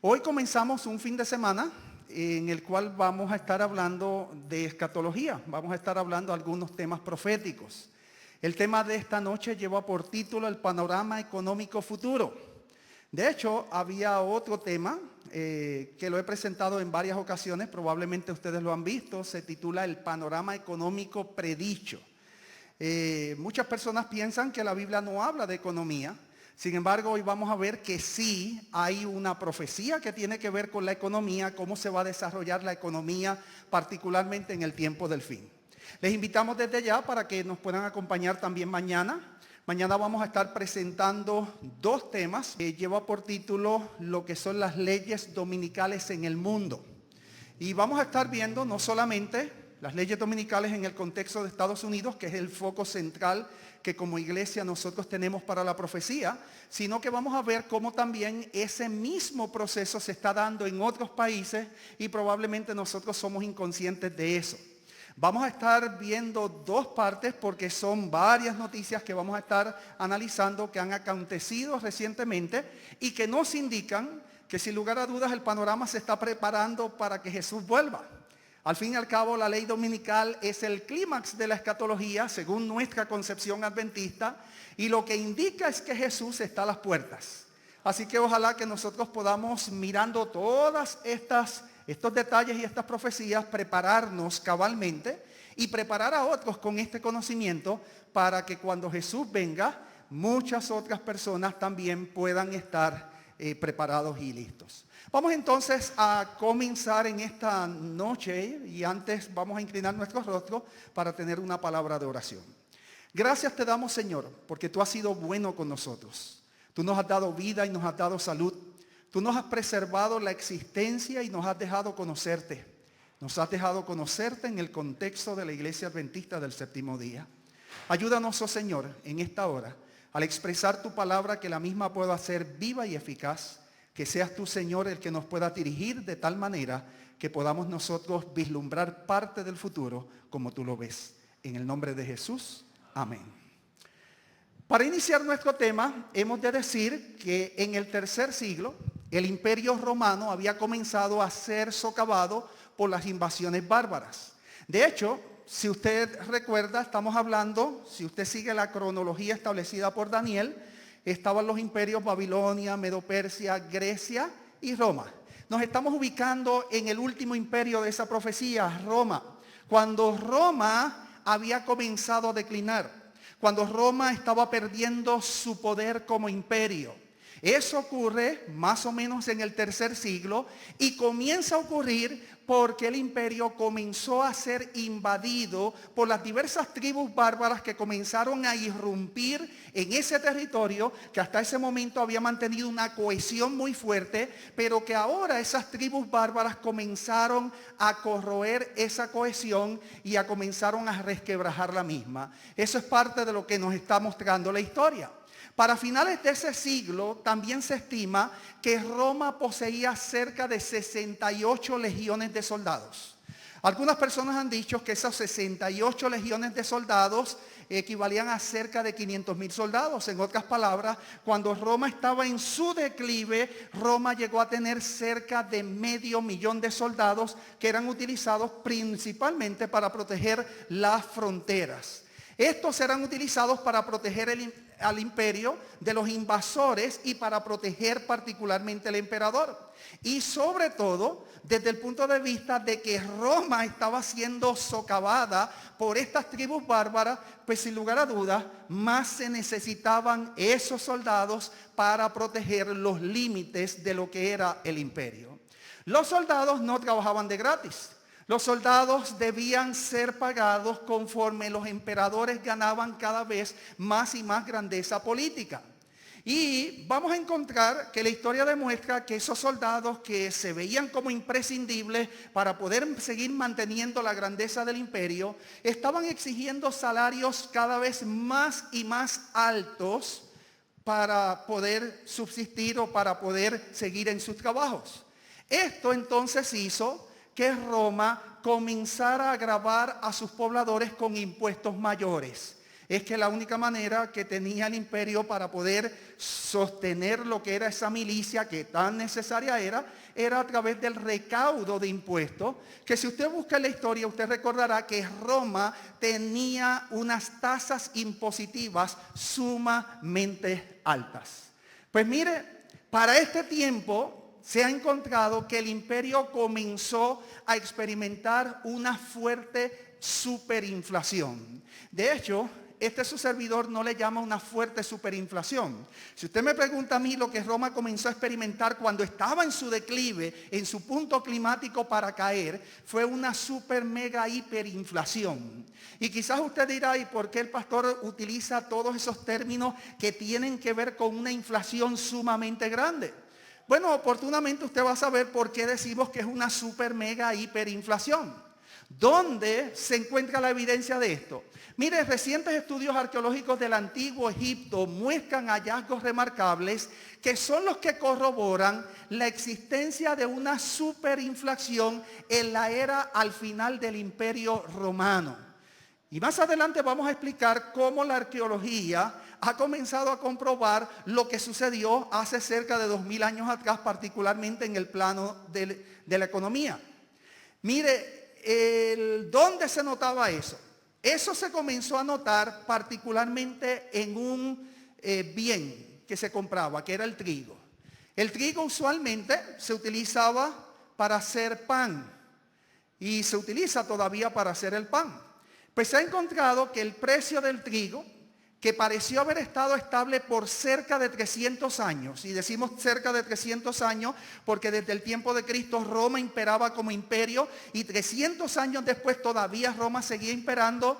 Hoy comenzamos un fin de semana en el cual vamos a estar hablando de escatología. Vamos a estar hablando de algunos temas proféticos. El tema de esta noche lleva por título el panorama económico futuro. De hecho, había otro tema que lo he presentado en varias ocasiones, probablemente ustedes lo han visto, se titula el panorama económico predicho. Muchas personas piensan que la Biblia no habla de economía. Sin embargo, hoy vamos a ver que sí hay una profecía que tiene que ver con la economía, cómo se va a desarrollar la economía, particularmente en el tiempo del fin. Les invitamos desde ya para que nos puedan acompañar también mañana. Mañana vamos a estar presentando dos temas que lleva por título lo que son las leyes dominicales en el mundo. Y vamos a estar viendo no solamente las leyes dominicales en el contexto de Estados Unidos, que es el foco central que como iglesia nosotros tenemos para la profecía, sino que vamos a ver cómo también ese mismo proceso se está dando en otros países y probablemente nosotros somos inconscientes de eso. Vamos a estar viendo dos partes porque son varias noticias que vamos a estar analizando que han acontecido recientemente y que nos indican que sin lugar a dudas el panorama se está preparando para que Jesús vuelva. Al fin y al cabo, la ley dominical es el clímax de la escatología, según nuestra concepción adventista, y lo que indica es que Jesús está a las puertas. Así que ojalá que nosotros podamos, mirando todas estos detalles y estas profecías, prepararnos cabalmente y preparar a otros con este conocimiento para que cuando Jesús venga, muchas otras personas también puedan estar preparados y listos. Vamos entonces a comenzar en esta noche y antes vamos a inclinar nuestro rostro para tener una palabra de oración. Gracias te damos, Señor, porque tú has sido bueno con nosotros. Tú nos has dado vida y nos has dado salud. Tú nos has preservado la existencia y nos has dejado conocerte. Nos has dejado conocerte en el contexto de la Iglesia Adventista del Séptimo Día. Ayúdanos, oh Señor, en esta hora, al expresar tu palabra, que la misma pueda ser viva y eficaz. Que seas tú, Señor, el que nos pueda dirigir de tal manera que podamos nosotros vislumbrar parte del futuro como tú lo ves. En el nombre de Jesús, amén. Para iniciar nuestro tema, hemos de decir que en el tercer siglo, el imperio romano había comenzado a ser socavado por las invasiones bárbaras. De hecho, si usted recuerda, estamos hablando, si usted sigue la cronología establecida por Daniel, estaban los imperios Babilonia, Medo-Persia, Grecia y Roma. Nos estamos ubicando en el último imperio de esa profecía, Roma. Cuando Roma había comenzado a declinar, cuando Roma estaba perdiendo su poder como imperio. Eso ocurre más o menos en el tercer siglo y comienza a ocurrir porque el imperio comenzó a ser invadido por las diversas tribus bárbaras que comenzaron a irrumpir en ese territorio que hasta ese momento había mantenido una cohesión muy fuerte, pero que ahora esas tribus bárbaras comenzaron a corroer esa cohesión y comenzaron a resquebrajar la misma. Eso es parte de lo que nos está mostrando la historia. Para finales de ese siglo también se estima que Roma poseía cerca de 68 legiones de soldados. Algunas personas han dicho que esas 68 legiones de soldados equivalían a cerca de 500,000 soldados. En otras palabras, cuando Roma estaba en su declive, Roma llegó a tener cerca de 500,000 de soldados que eran utilizados principalmente para proteger las fronteras. Estos serán utilizados para proteger al imperio de los invasores y para proteger particularmente al emperador. Y sobre todo, desde el punto de vista de que Roma estaba siendo socavada por estas tribus bárbaras, pues sin lugar a dudas, más se necesitaban esos soldados para proteger los límites de lo que era el imperio. Los soldados no trabajaban de gratis. Los soldados debían ser pagados conforme los emperadores ganaban cada vez más y más grandeza política. Y vamos a encontrar que la historia demuestra que esos soldados que se veían como imprescindibles para poder seguir manteniendo la grandeza del imperio, estaban exigiendo salarios cada vez más y más altos para poder subsistir o para poder seguir en sus trabajos. Esto entonces hizo que Roma comenzara a gravar a sus pobladores con impuestos mayores. Es que la única manera que tenía el imperio para poder sostener lo que era esa milicia que tan necesaria era a través del recaudo de impuestos, que si usted busca en la historia, usted recordará que Roma tenía unas tasas impositivas sumamente altas. Pues mire, para este tiempo se ha encontrado que el imperio comenzó a experimentar una fuerte superinflación. De hecho, su servidor no le llama una fuerte superinflación. Si usted me pregunta a mí lo que Roma comenzó a experimentar cuando estaba en su declive, en su punto climático para caer, fue una super mega hiperinflación. Y quizás usted dirá, ¿y por qué el pastor utiliza todos esos términos que tienen que ver con una inflación sumamente grande? Bueno, oportunamente usted va a saber por qué decimos que es una super mega hiperinflación. ¿Dónde se encuentra la evidencia de esto? Mire, recientes estudios arqueológicos del antiguo Egipto muestran hallazgos remarcables que son los que corroboran la existencia de una superinflación en la era al final del Imperio Romano. Y más adelante vamos a explicar cómo la arqueología ha comenzado a comprobar lo que sucedió hace cerca de 2000 años atrás, particularmente en el plano de la economía. Mire, ¿dónde se notaba eso? Eso se comenzó a notar particularmente en un bien que se compraba, que era el trigo. El trigo usualmente se utilizaba para hacer pan y se utiliza todavía para hacer el pan. Pues se ha encontrado que el precio del trigo, que pareció haber estado estable por cerca de 300 años, y decimos cerca de 300 años porque desde el tiempo de Cristo Roma imperaba como imperio y 300 años después todavía Roma seguía imperando,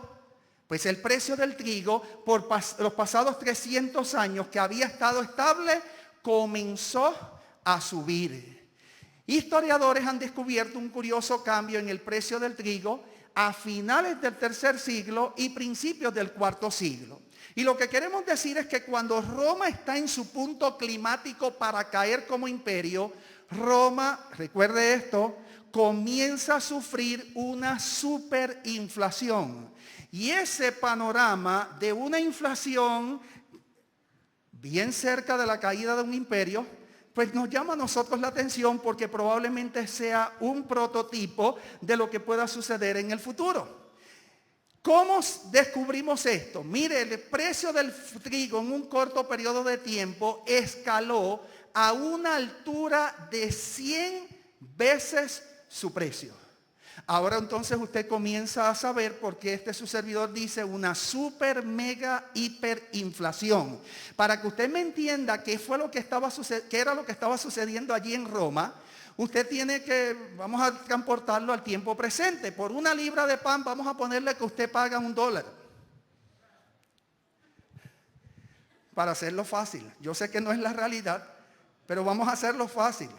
pues el precio del trigo por los pasados 300 años que había estado estable comenzó a subir. Historiadores han descubierto un curioso cambio en el precio del trigo a finales del tercer siglo y principios del cuarto siglo. Y lo que queremos decir es que cuando Roma está en su punto climático para caer como imperio, Roma, recuerde esto, comienza a sufrir una superinflación. Y ese panorama de una inflación bien cerca de la caída de un imperio, pues nos llama a nosotros la atención porque probablemente sea un prototipo de lo que pueda suceder en el futuro. ¿Cómo descubrimos esto? Mire, el precio del trigo en un corto periodo de tiempo escaló a una altura de 100 veces su precio. Ahora entonces usted comienza a saber por qué su servidor dice una super mega hiperinflación. Para que usted me entienda qué era lo que estaba sucediendo allí en Roma, usted tiene que, vamos a transportarlo al tiempo presente. Por una libra de pan vamos a ponerle que usted paga $1. Para hacerlo fácil. Yo sé que no es la realidad, pero vamos a hacerlo fácil.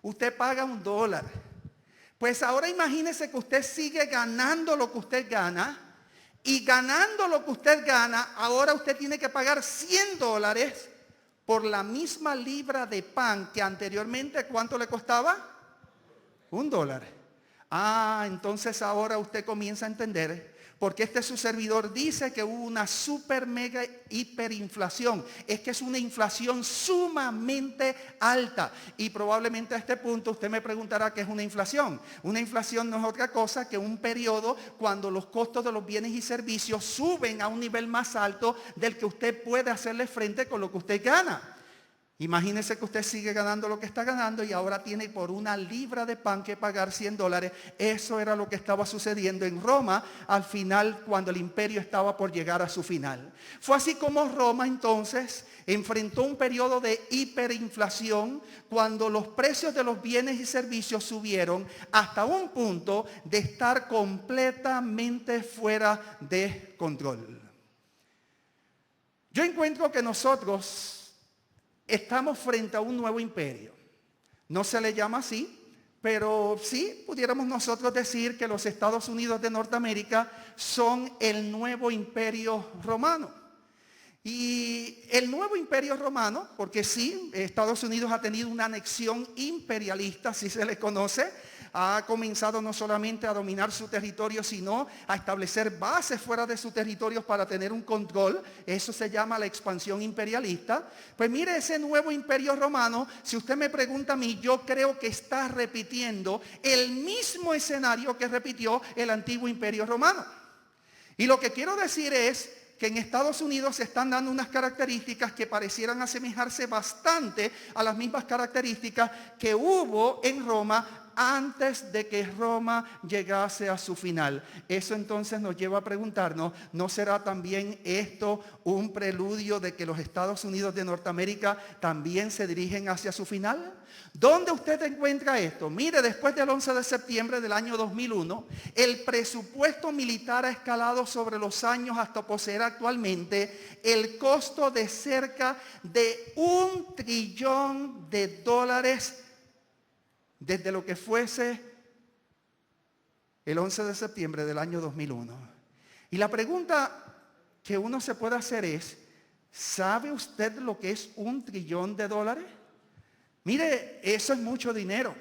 Usted paga $1. Pues ahora imagínese que usted sigue ganando lo que usted gana. Y ganando lo que usted gana, ahora usted tiene que pagar $100 por la misma libra de pan que anteriormente, ¿cuánto le costaba? $1. Entonces ahora usted comienza a entender por qué su servidor dice que hubo una super mega hiperinflación. Es que es una inflación sumamente alta. Y probablemente a este punto usted me preguntará qué es una inflación. Una inflación no es otra cosa que un periodo cuando los costos de los bienes y servicios suben a un nivel más alto del que usted puede hacerle frente con lo que usted gana. Imagínese que usted sigue ganando lo que está ganando y ahora tiene por una libra de pan que pagar $100. Eso era lo que estaba sucediendo en Roma al final cuando el imperio estaba por llegar a su final. Fue así como Roma entonces enfrentó un periodo de hiperinflación cuando los precios de los bienes y servicios subieron hasta un punto de estar completamente fuera de control. Yo encuentro que nosotros estamos frente a un nuevo imperio. No se le llama así, pero sí pudiéramos nosotros decir que los Estados Unidos de Norteamérica son el nuevo imperio romano. Y el nuevo imperio romano, porque sí, Estados Unidos ha tenido una anexión imperialista, así se le conoce, ha comenzado no solamente a dominar su territorio, sino a establecer bases fuera de su territorio para tener un control. Eso se llama la expansión imperialista. Pues mire, ese nuevo imperio romano, si usted me pregunta a mí, yo creo que está repitiendo el mismo escenario que repitió el antiguo imperio romano. Y lo que quiero decir es que en Estados Unidos se están dando unas características que parecieran asemejarse bastante a las mismas características que hubo en Roma antes de que Roma llegase a su final. Eso entonces nos lleva a preguntarnos, ¿no será también esto un preludio de que los Estados Unidos de Norteamérica también se dirigen hacia su final? ¿Dónde usted encuentra esto? Mire, después del 11 de septiembre del año 2001, el presupuesto militar ha escalado sobre los años hasta poseer actualmente el costo de cerca de $1 trillón desde lo que fuese el 11 de septiembre del año 2001. Y la pregunta que uno se puede hacer es, ¿sabe usted lo que es $1 trillón? Mire, eso es mucho dinero.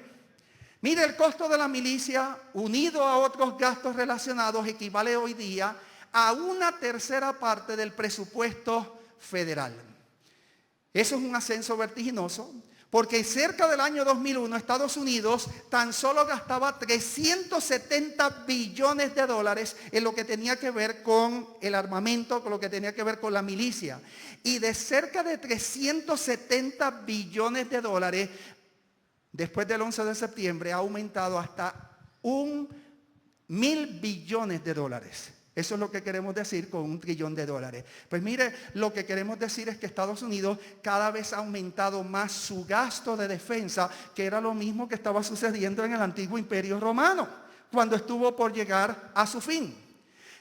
Mire, el costo de la milicia unido a otros gastos relacionados equivale hoy día a 1/3 parte del presupuesto federal. Eso es un ascenso vertiginoso, porque cerca del año 2001 Estados Unidos tan solo gastaba $370 billones en lo que tenía que ver con el armamento, con lo que tenía que ver con la milicia. Y de cerca de $370 billones, después del 11 de septiembre ha aumentado hasta $1.000 billones. Eso es lo que queremos decir con $1 trillón. Pues mire, lo que queremos decir es que Estados Unidos cada vez ha aumentado más su gasto de defensa, que era lo mismo que estaba sucediendo en el antiguo imperio romano, cuando estuvo por llegar a su fin.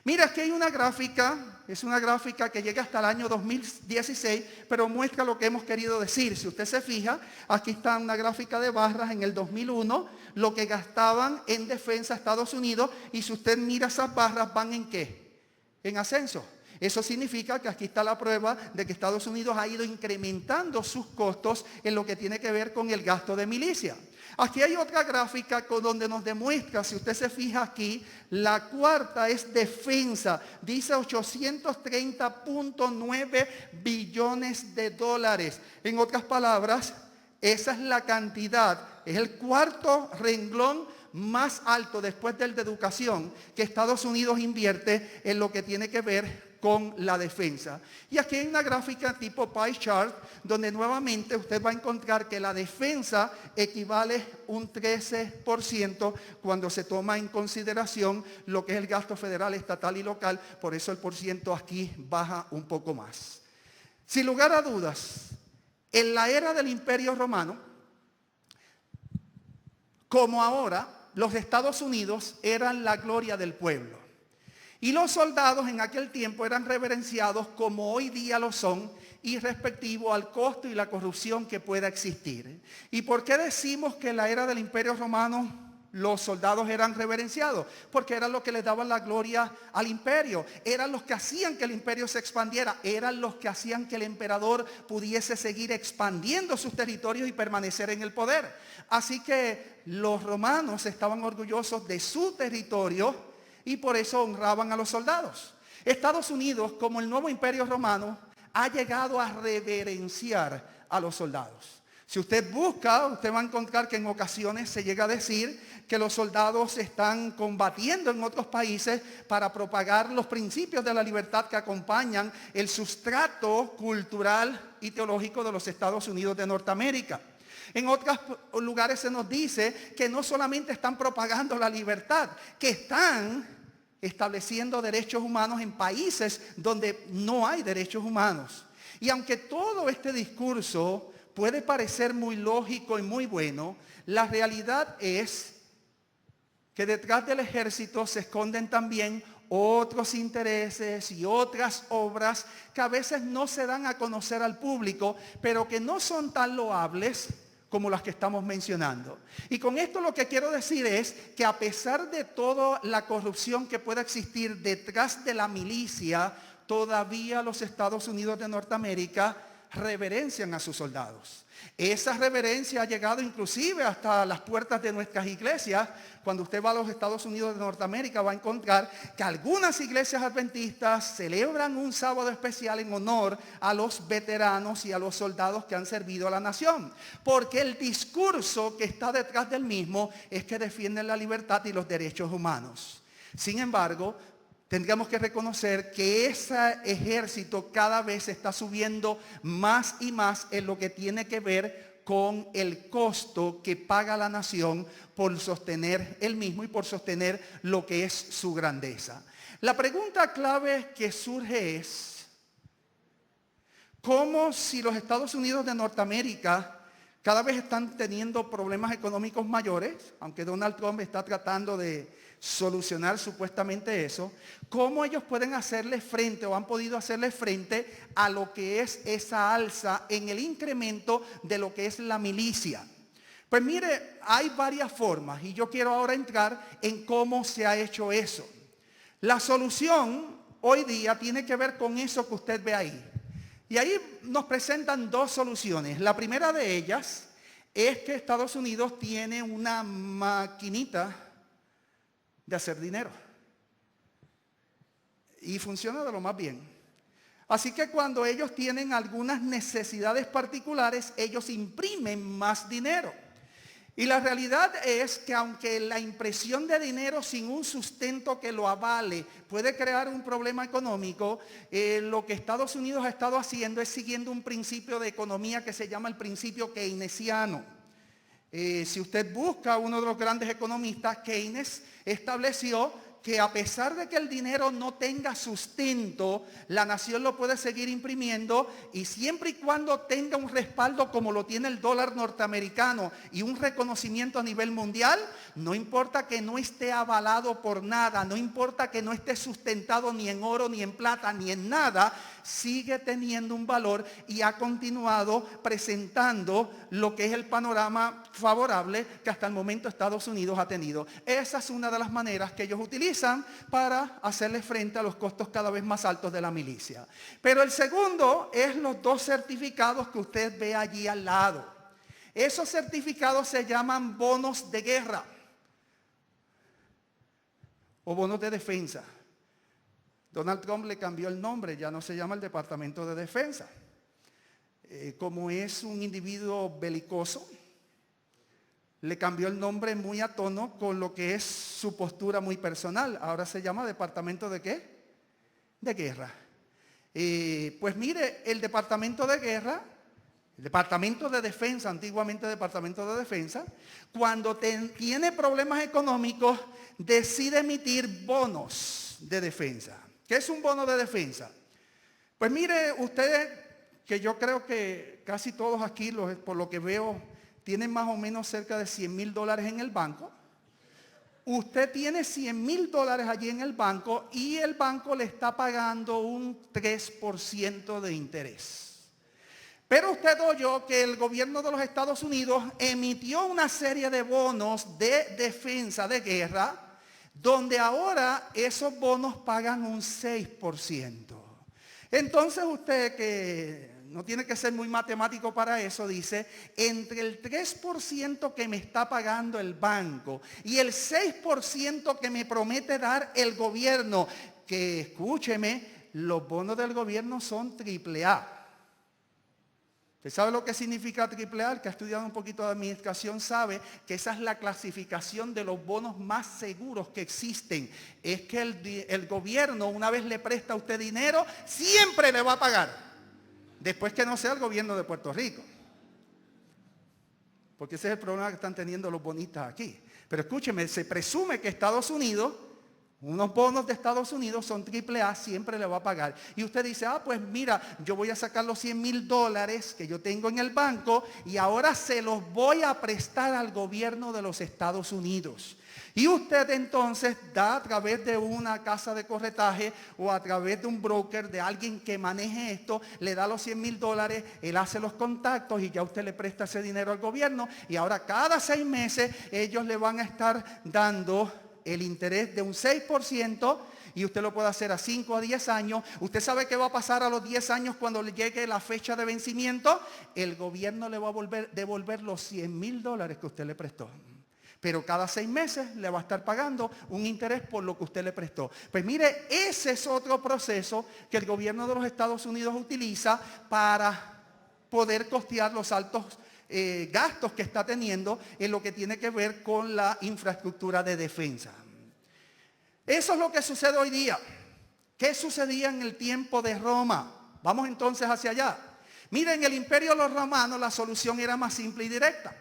Mira, aquí hay una gráfica, es una gráfica que llega hasta el año 2016, pero muestra lo que hemos querido decir. Si usted se fija, aquí está una gráfica de barras en el 2001, lo que gastaban en defensa Estados Unidos, y si usted mira esas barras, ¿van en qué? En ascenso. Eso significa que aquí está la prueba de que Estados Unidos ha ido incrementando sus costos en lo que tiene que ver con el gasto de milicia. Aquí hay otra gráfica donde nos demuestra, si usted se fija aquí, la cuarta es defensa. Dice $830.9 billones. En otras palabras, esa es la cantidad, es el cuarto renglón más alto después del de educación que Estados Unidos invierte en lo que tiene que ver con la defensa. Y aquí hay una gráfica tipo pie chart donde nuevamente usted va a encontrar que la defensa equivale un 13% cuando se toma en consideración lo que es el gasto federal, estatal y local. Por eso el porciento aquí baja un poco más. Sin lugar a dudas, en la era del Imperio Romano, como ahora, los Estados Unidos eran la gloria del pueblo. Y los soldados en aquel tiempo eran reverenciados como hoy día lo son, y respectivo al costo y la corrupción que pueda existir. ¿Y por qué decimos que en la era del Imperio Romano los soldados eran reverenciados? Porque eran los que les daban la gloria al imperio, eran los que hacían que el imperio se expandiera, eran los que hacían que el emperador pudiese seguir expandiendo sus territorios y permanecer en el poder. Así que los romanos estaban orgullosos de su territorio y por eso honraban a los soldados. Estados Unidos, como el nuevo imperio romano, ha llegado a reverenciar a los soldados. Si usted busca, usted va a encontrar que en ocasiones se llega a decir que los soldados están combatiendo en otros países para propagar los principios de la libertad que acompañan el sustrato cultural y teológico de los Estados Unidos de Norteamérica. En otros lugares se nos dice que no solamente están propagando la libertad, que están estableciendo derechos humanos en países donde no hay derechos humanos. Y aunque todo este discurso puede parecer muy lógico y muy bueno, la realidad es que detrás del ejército se esconden también otros intereses y otras obras que a veces no se dan a conocer al público, pero que no son tan loables como las que estamos mencionando. Y con esto lo que quiero decir es que a pesar de toda la corrupción que pueda existir detrás de la milicia, todavía los Estados Unidos de Norteamérica reverencian a sus soldados. Esa reverencia ha llegado inclusive hasta las puertas de nuestras iglesias. Cuando usted va a los Estados Unidos de Norteamérica va a encontrar que algunas iglesias adventistas celebran un sábado especial en honor a los veteranos y a los soldados que han servido a la nación. Porque el discurso que está detrás del mismo es que defienden la libertad y los derechos humanos. Sin embargo, tendríamos que reconocer que ese ejército cada vez está subiendo más y más en lo que tiene que ver con el costo que paga la nación por sostener él mismo y por sostener lo que es su grandeza. La pregunta clave que surge es, ¿cómo si los Estados Unidos de Norteamérica cada vez están teniendo problemas económicos mayores, aunque Donald Trump está tratando de solucionar supuestamente eso, cómo ellos pueden hacerle frente o han podido hacerle frente a lo que es esa alza en el incremento de lo que es la milicia? Pues mire, hay varias formas y yo quiero ahora entrar en cómo se ha hecho eso. La solución hoy día tiene que ver con eso que usted ve ahí. Y ahí nos presentan dos soluciones. La primera de ellas es que Estados Unidos tiene una maquinita de hacer dinero. Y funciona de lo más bien. Así que cuando ellos tienen algunas necesidades particulares, ellos imprimen más dinero. Y la realidad es que aunque la impresión de dinero sin un sustento que lo avale puede crear un problema económico, lo que Estados Unidos ha estado haciendo es siguiendo un principio de economía que se llama el principio keynesiano. Si usted busca, uno de los grandes economistas, Keynes, estableció que a pesar de que el dinero no tenga sustento, la nación lo puede seguir imprimiendo y siempre y cuando tenga un respaldo como lo tiene el dólar norteamericano y un reconocimiento a nivel mundial, no importa que no esté avalado por nada, no importa que no esté sustentado ni en oro, ni en plata, ni en nada, sigue teniendo un valor y ha continuado presentando lo que es el panorama favorable que hasta el momento Estados Unidos ha tenido. Esa es una de las maneras que ellos utilizan para hacerle frente a los costos cada vez más altos de la milicia. Pero el segundo es los dos certificados que usted ve allí al lado. Esos certificados se llaman bonos de guerra o bonos de defensa. Donald Trump le cambió el nombre, ya no se llama el Departamento de Defensa. Como es un individuo belicoso, le cambió el nombre muy a tono con lo que es su postura muy personal. Ahora se llama Departamento de ¿qué? De Guerra. Pues mire, el Departamento de Guerra, el Departamento de Defensa, antiguamente Departamento de Defensa, cuando tiene problemas económicos, decide emitir bonos de defensa. ¿Qué es un bono de defensa? Pues mire, ustedes, que yo creo que casi todos aquí, por lo que veo, tienen más o menos cerca de $100,000 en el banco. Usted tiene $100,000 allí en el banco y el banco le está pagando un 3% de interés. Pero usted oyó que el gobierno de los Estados Unidos emitió una serie de bonos de defensa, de guerra, donde ahora esos bonos pagan un 6%. Entonces usted, que no tiene que ser muy matemático para eso, dice, entre el 3% que me está pagando el banco y el 6% que me promete dar el gobierno, que escúcheme, los bonos del gobierno son AAA. ¿Usted sabe lo que significa AAA? El que ha estudiado un poquito de administración sabe que esa es la clasificación de los bonos más seguros que existen. Es que el gobierno, una vez le presta a usted dinero, siempre le va a pagar. Después que no sea el gobierno de Puerto Rico. Porque ese es el problema que están teniendo los bonistas aquí. Pero escúcheme, se presume que Estados Unidos, unos bonos de Estados Unidos son AAA, siempre le va a pagar. Y usted dice, pues mira, yo voy a sacar los $100,000 que yo tengo en el banco y ahora se los voy a prestar al gobierno de los Estados Unidos. Y usted entonces da a través de una casa de corretaje o a través de un broker, de alguien que maneje esto, le da los $100,000, él hace los contactos y ya usted le presta ese dinero al gobierno y ahora cada 6 meses ellos le van a estar dando el interés de un 6% y usted lo puede hacer a 5 a 10 años. ¿Usted sabe qué va a pasar a los 10 años cuando le llegue la fecha de vencimiento? El gobierno le va a devolver los $100,000 que usted le prestó. Pero cada 6 meses le va a estar pagando un interés por lo que usted le prestó. Pues mire, ese es otro proceso que el gobierno de los Estados Unidos utiliza para poder costear los altos gastos que está teniendo en lo que tiene que ver con la infraestructura de defensa. Eso es lo que sucede hoy día. ¿Qué sucedía en el tiempo de Roma? Vamos entonces hacia allá. Miren, en el imperio de los romanos la solución era más simple y directa.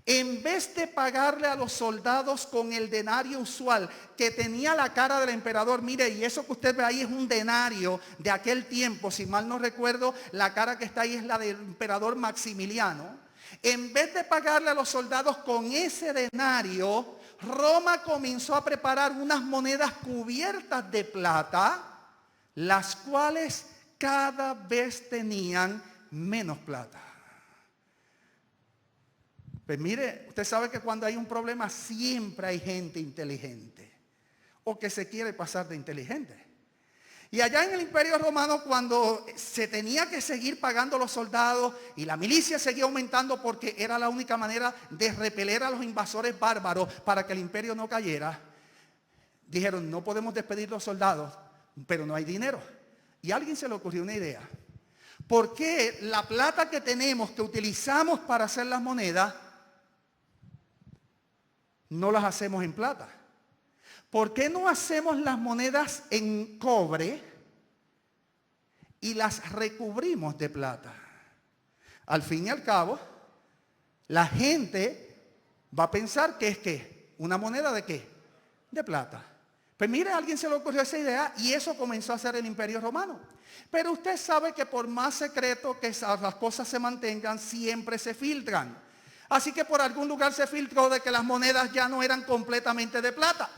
En vez de pagarle a los soldados con el denario usual que tenía la cara del emperador, mire, y eso que usted ve ahí es un denario de aquel tiempo, si mal no recuerdo, la cara que está ahí es la del emperador Maximiliano. En vez de pagarle a los soldados con ese denario, Roma comenzó a preparar unas monedas cubiertas de plata, las cuales cada vez tenían menos plata. Pues mire, usted sabe que cuando hay un problema siempre hay gente inteligente o que se quiere pasar de inteligente. Y allá en el Imperio Romano, cuando se tenía que seguir pagando a los soldados y la milicia seguía aumentando porque era la única manera de repeler a los invasores bárbaros para que el imperio no cayera, dijeron, no podemos despedir los soldados, pero no hay dinero. Y a alguien se le ocurrió una idea. ¿Por qué la plata que tenemos, que utilizamos para hacer las monedas, no las hacemos en plata? ¿Por qué no hacemos las monedas en cobre y las recubrimos de plata? Al fin y al cabo, la gente va a pensar que es ¿qué? ¿Una moneda de qué? De plata. Pues mire, a alguien se le ocurrió esa idea y eso comenzó a hacer el Imperio Romano. Pero usted sabe que por más secreto que las cosas se mantengan, siempre se filtran. Así que por algún lugar se filtró de que las monedas ya no eran completamente de plata.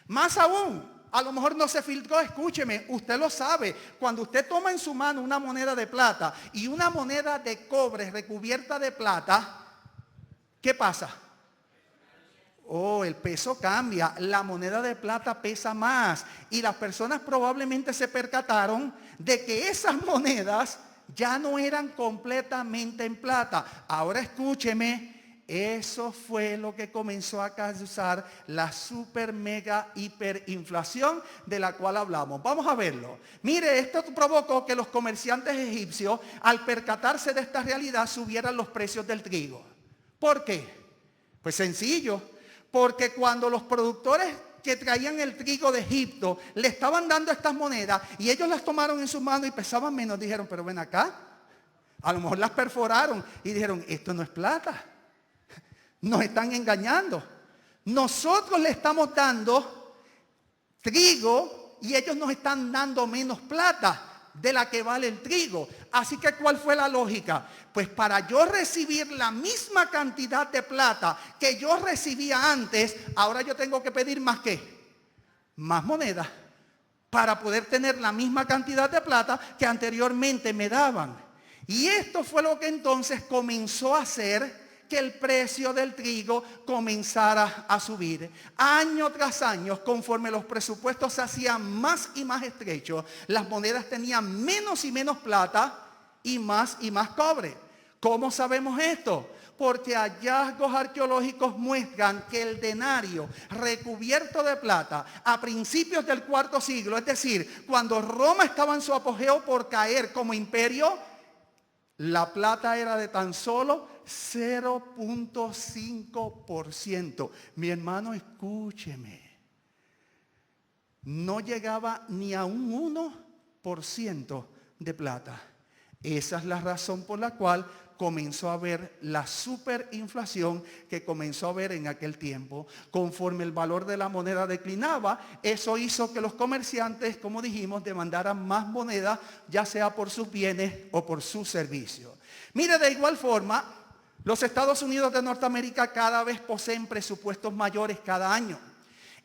Más aún, a lo mejor no se filtró, escúcheme, usted lo sabe. Cuando usted toma en su mano una moneda de plata y una moneda de cobre recubierta de plata, ¿qué pasa? Oh, el peso cambia, la moneda de plata pesa más. Y las personas probablemente se percataron de que esas monedas ya no eran completamente en plata. Ahora escúcheme, eso fue lo que comenzó a causar la super mega hiperinflación de la cual hablamos. Vamos a verlo. Mire, esto provocó que los comerciantes egipcios, al percatarse de esta realidad, subieran los precios del trigo. ¿Por qué? Pues sencillo, porque cuando los productores que traían el trigo de Egipto le estaban dando estas monedas y ellos las tomaron en sus manos y pesaban menos, dijeron, pero ven acá, a lo mejor las perforaron y dijeron, esto no es plata, nos están engañando, nosotros le estamos dando trigo y ellos nos están dando menos plata de la que vale el trigo. Así que ¿cuál fue la lógica? Pues para yo recibir la misma cantidad de plata que yo recibía antes, ahora yo tengo que pedir más ¿qué? Más monedas para poder tener la misma cantidad de plata que anteriormente me daban. Y esto fue lo que entonces comenzó a hacer que el precio del trigo comenzara a subir. Año tras año, conforme los presupuestos se hacían más y más estrechos, las monedas tenían menos y menos plata y más cobre. ¿Cómo sabemos esto? Porque hallazgos arqueológicos muestran que el denario recubierto de plata a principios del IV siglo, es decir, cuando Roma estaba en su apogeo por caer como imperio, la plata era de tan solo 0.5%. Mi hermano, escúcheme. No llegaba ni a un 1% de plata. Esa es la razón por la cual comenzó a haber la superinflación que comenzó a haber en aquel tiempo. Conforme el valor de la moneda declinaba, eso hizo que los comerciantes, como dijimos, demandaran más moneda, ya sea por sus bienes o por sus servicios. Mire, de igual forma, los Estados Unidos de Norteamérica cada vez poseen presupuestos mayores cada año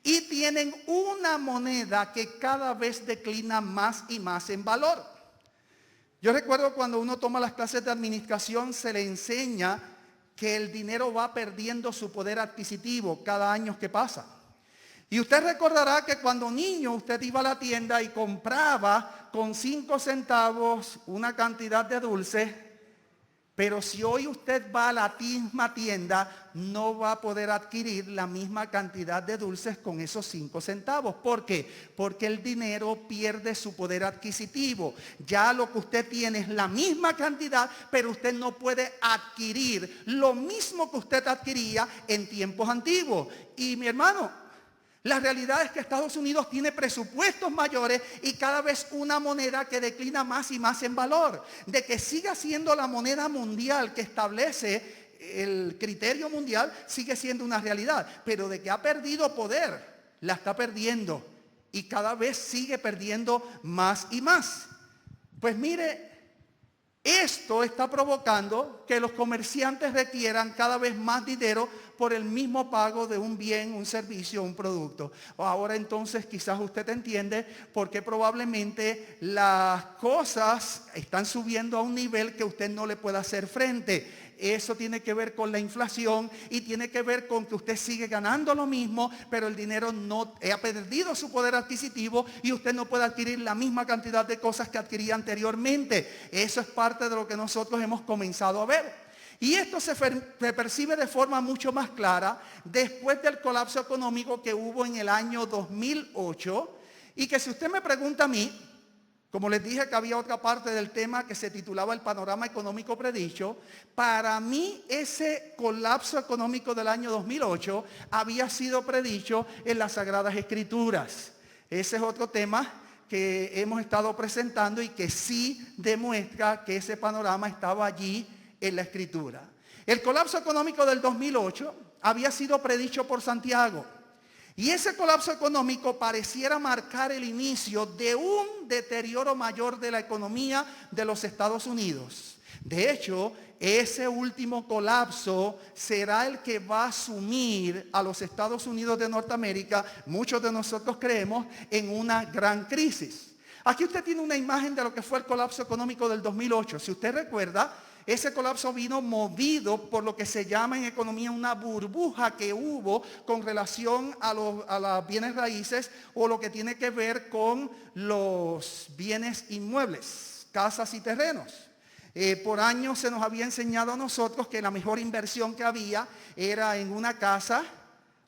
y tienen una moneda que cada vez declina más y más en valor. Yo recuerdo cuando uno toma las clases de administración, se le enseña que el dinero va perdiendo su poder adquisitivo cada año que pasa. Y usted recordará que cuando niño usted iba a la tienda y compraba con 5 centavos una cantidad de dulces, pero si hoy usted va a la misma tienda, no va a poder adquirir la misma cantidad de dulces con esos 5 centavos. ¿Por qué? Porque el dinero pierde su poder adquisitivo. Ya lo que usted tiene es la misma cantidad, pero usted no puede adquirir lo mismo que usted adquiría en tiempos antiguos. Y mi hermano, la realidad es que Estados Unidos tiene presupuestos mayores y cada vez una moneda que declina más y más en valor. De que siga siendo la moneda mundial que establece el criterio mundial, sigue siendo una realidad. Pero de que ha perdido poder, la está perdiendo. Y cada vez sigue perdiendo más y más. Pues mire, esto está provocando que los comerciantes requieran cada vez más dinero por el mismo pago de un bien, un servicio, un producto. Ahora entonces quizás usted entiende por qué probablemente las cosas están subiendo a un nivel que usted no le pueda hacer frente. Eso tiene que ver con la inflación y tiene que ver con que usted sigue ganando lo mismo, pero el dinero no ha perdido su poder adquisitivo y usted no puede adquirir la misma cantidad de cosas que adquiría anteriormente. Eso es parte de lo que nosotros hemos comenzado a ver. Y esto se percibe de forma mucho más clara después del colapso económico que hubo en el año 2008 y que si usted me pregunta a mí, como les dije que había otra parte del tema que se titulaba el panorama económico predicho, para mí ese colapso económico del año 2008 había sido predicho en las Sagradas Escrituras. Ese es otro tema que hemos estado presentando y que sí demuestra que ese panorama estaba allí en la Escritura. El colapso económico del 2008 había sido predicho por Santiago. Y ese colapso económico pareciera marcar el inicio de un deterioro mayor de la economía de los Estados Unidos. De hecho, ese último colapso será el que va a sumir a los Estados Unidos de Norteamérica, muchos de nosotros creemos, en una gran crisis. Aquí usted tiene una imagen de lo que fue el colapso económico del 2008. Si usted recuerda, ese colapso vino movido por lo que se llama en economía una burbuja que hubo con relación a los bienes raíces o lo que tiene que ver con los bienes inmuebles, casas y terrenos. Por años se nos había enseñado a nosotros que la mejor inversión que había era en una casa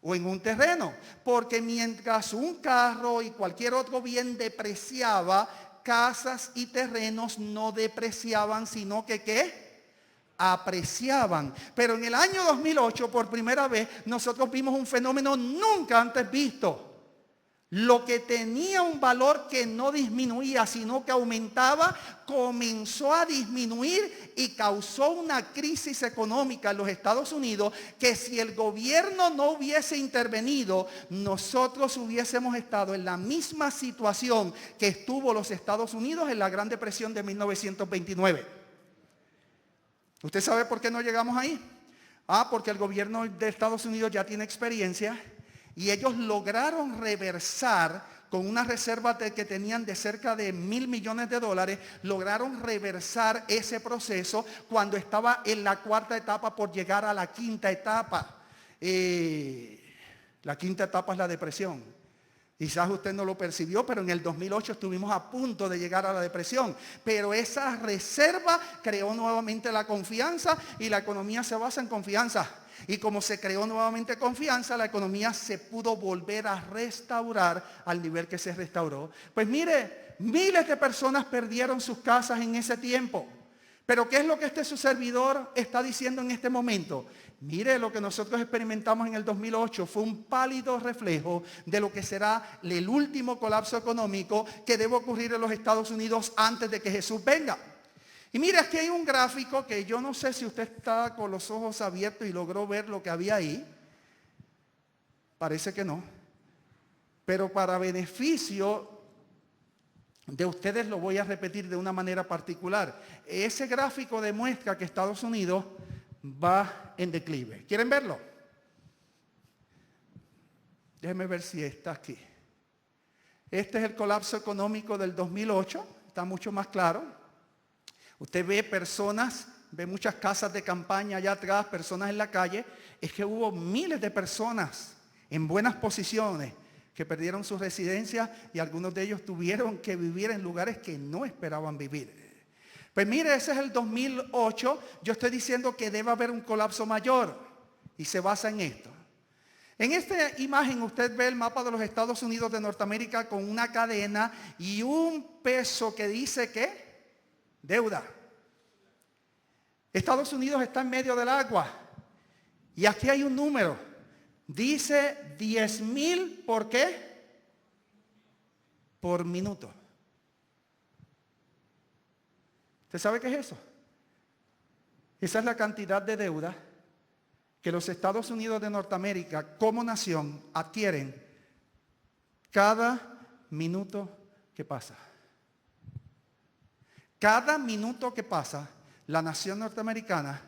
o en un terreno, porque mientras un carro y cualquier otro bien depreciaba, casas y terrenos no depreciaban, sino que ¿qué? Apreciaban. Pero en el año 2008, por primera vez, nosotros vimos un fenómeno nunca antes visto. Lo que tenía un valor que no disminuía, sino que aumentaba, comenzó a disminuir y causó una crisis económica en los Estados Unidos que si el gobierno no hubiese intervenido, nosotros hubiésemos estado en la misma situación que estuvo los Estados Unidos en la Gran Depresión de 1929. ¿Usted sabe por qué no llegamos ahí? Porque el gobierno de Estados Unidos ya tiene experiencia y ellos lograron reversar con una reserva que tenían de cerca de $1,000 millones, lograron reversar ese proceso cuando estaba en la 4ª etapa por llegar a la 5ª etapa. La 5ª etapa es la depresión. Quizás usted no lo percibió, pero en el 2008 estuvimos a punto de llegar a la depresión. Pero esa reserva creó nuevamente la confianza y la economía se basa en confianza. Y como se creó nuevamente confianza, la economía se pudo volver a restaurar al nivel que se restauró. Pues mire, miles de personas perdieron sus casas en ese tiempo. Pero ¿qué es lo que su servidor está diciendo en este momento? Mire, lo que nosotros experimentamos en el 2008 fue un pálido reflejo de lo que será el último colapso económico que debe ocurrir en los Estados Unidos antes de que Jesús venga. Y mire, aquí hay un gráfico que yo no sé si usted está con los ojos abiertos y logró ver lo que había ahí. Parece que no. Pero para beneficio de ustedes lo voy a repetir de una manera particular. Ese gráfico demuestra que Estados Unidos va en declive. ¿Quieren verlo? Déjenme ver si está aquí. Este es el colapso económico del 2008. Está mucho más claro. Usted ve personas, ve muchas casas de campaña allá atrás, personas en la calle. Es que hubo miles de personas en buenas posiciones que perdieron su residencia y algunos de ellos tuvieron que vivir en lugares que no esperaban vivir. Pues mire, ese es el 2008. Yo estoy diciendo que debe haber un colapso mayor y se basa en esto. En esta imagen usted ve el mapa de los Estados Unidos de Norteamérica con una cadena y un peso que dice ¿qué? Deuda. Estados Unidos está en medio del agua y aquí hay un número. Dice 10,000 ¿por qué? Por minuto. ¿Usted sabe qué es eso? Esa es la cantidad de deuda que los Estados Unidos de Norteamérica como nación adquieren cada minuto que pasa. Cada minuto que pasa, la nación norteamericana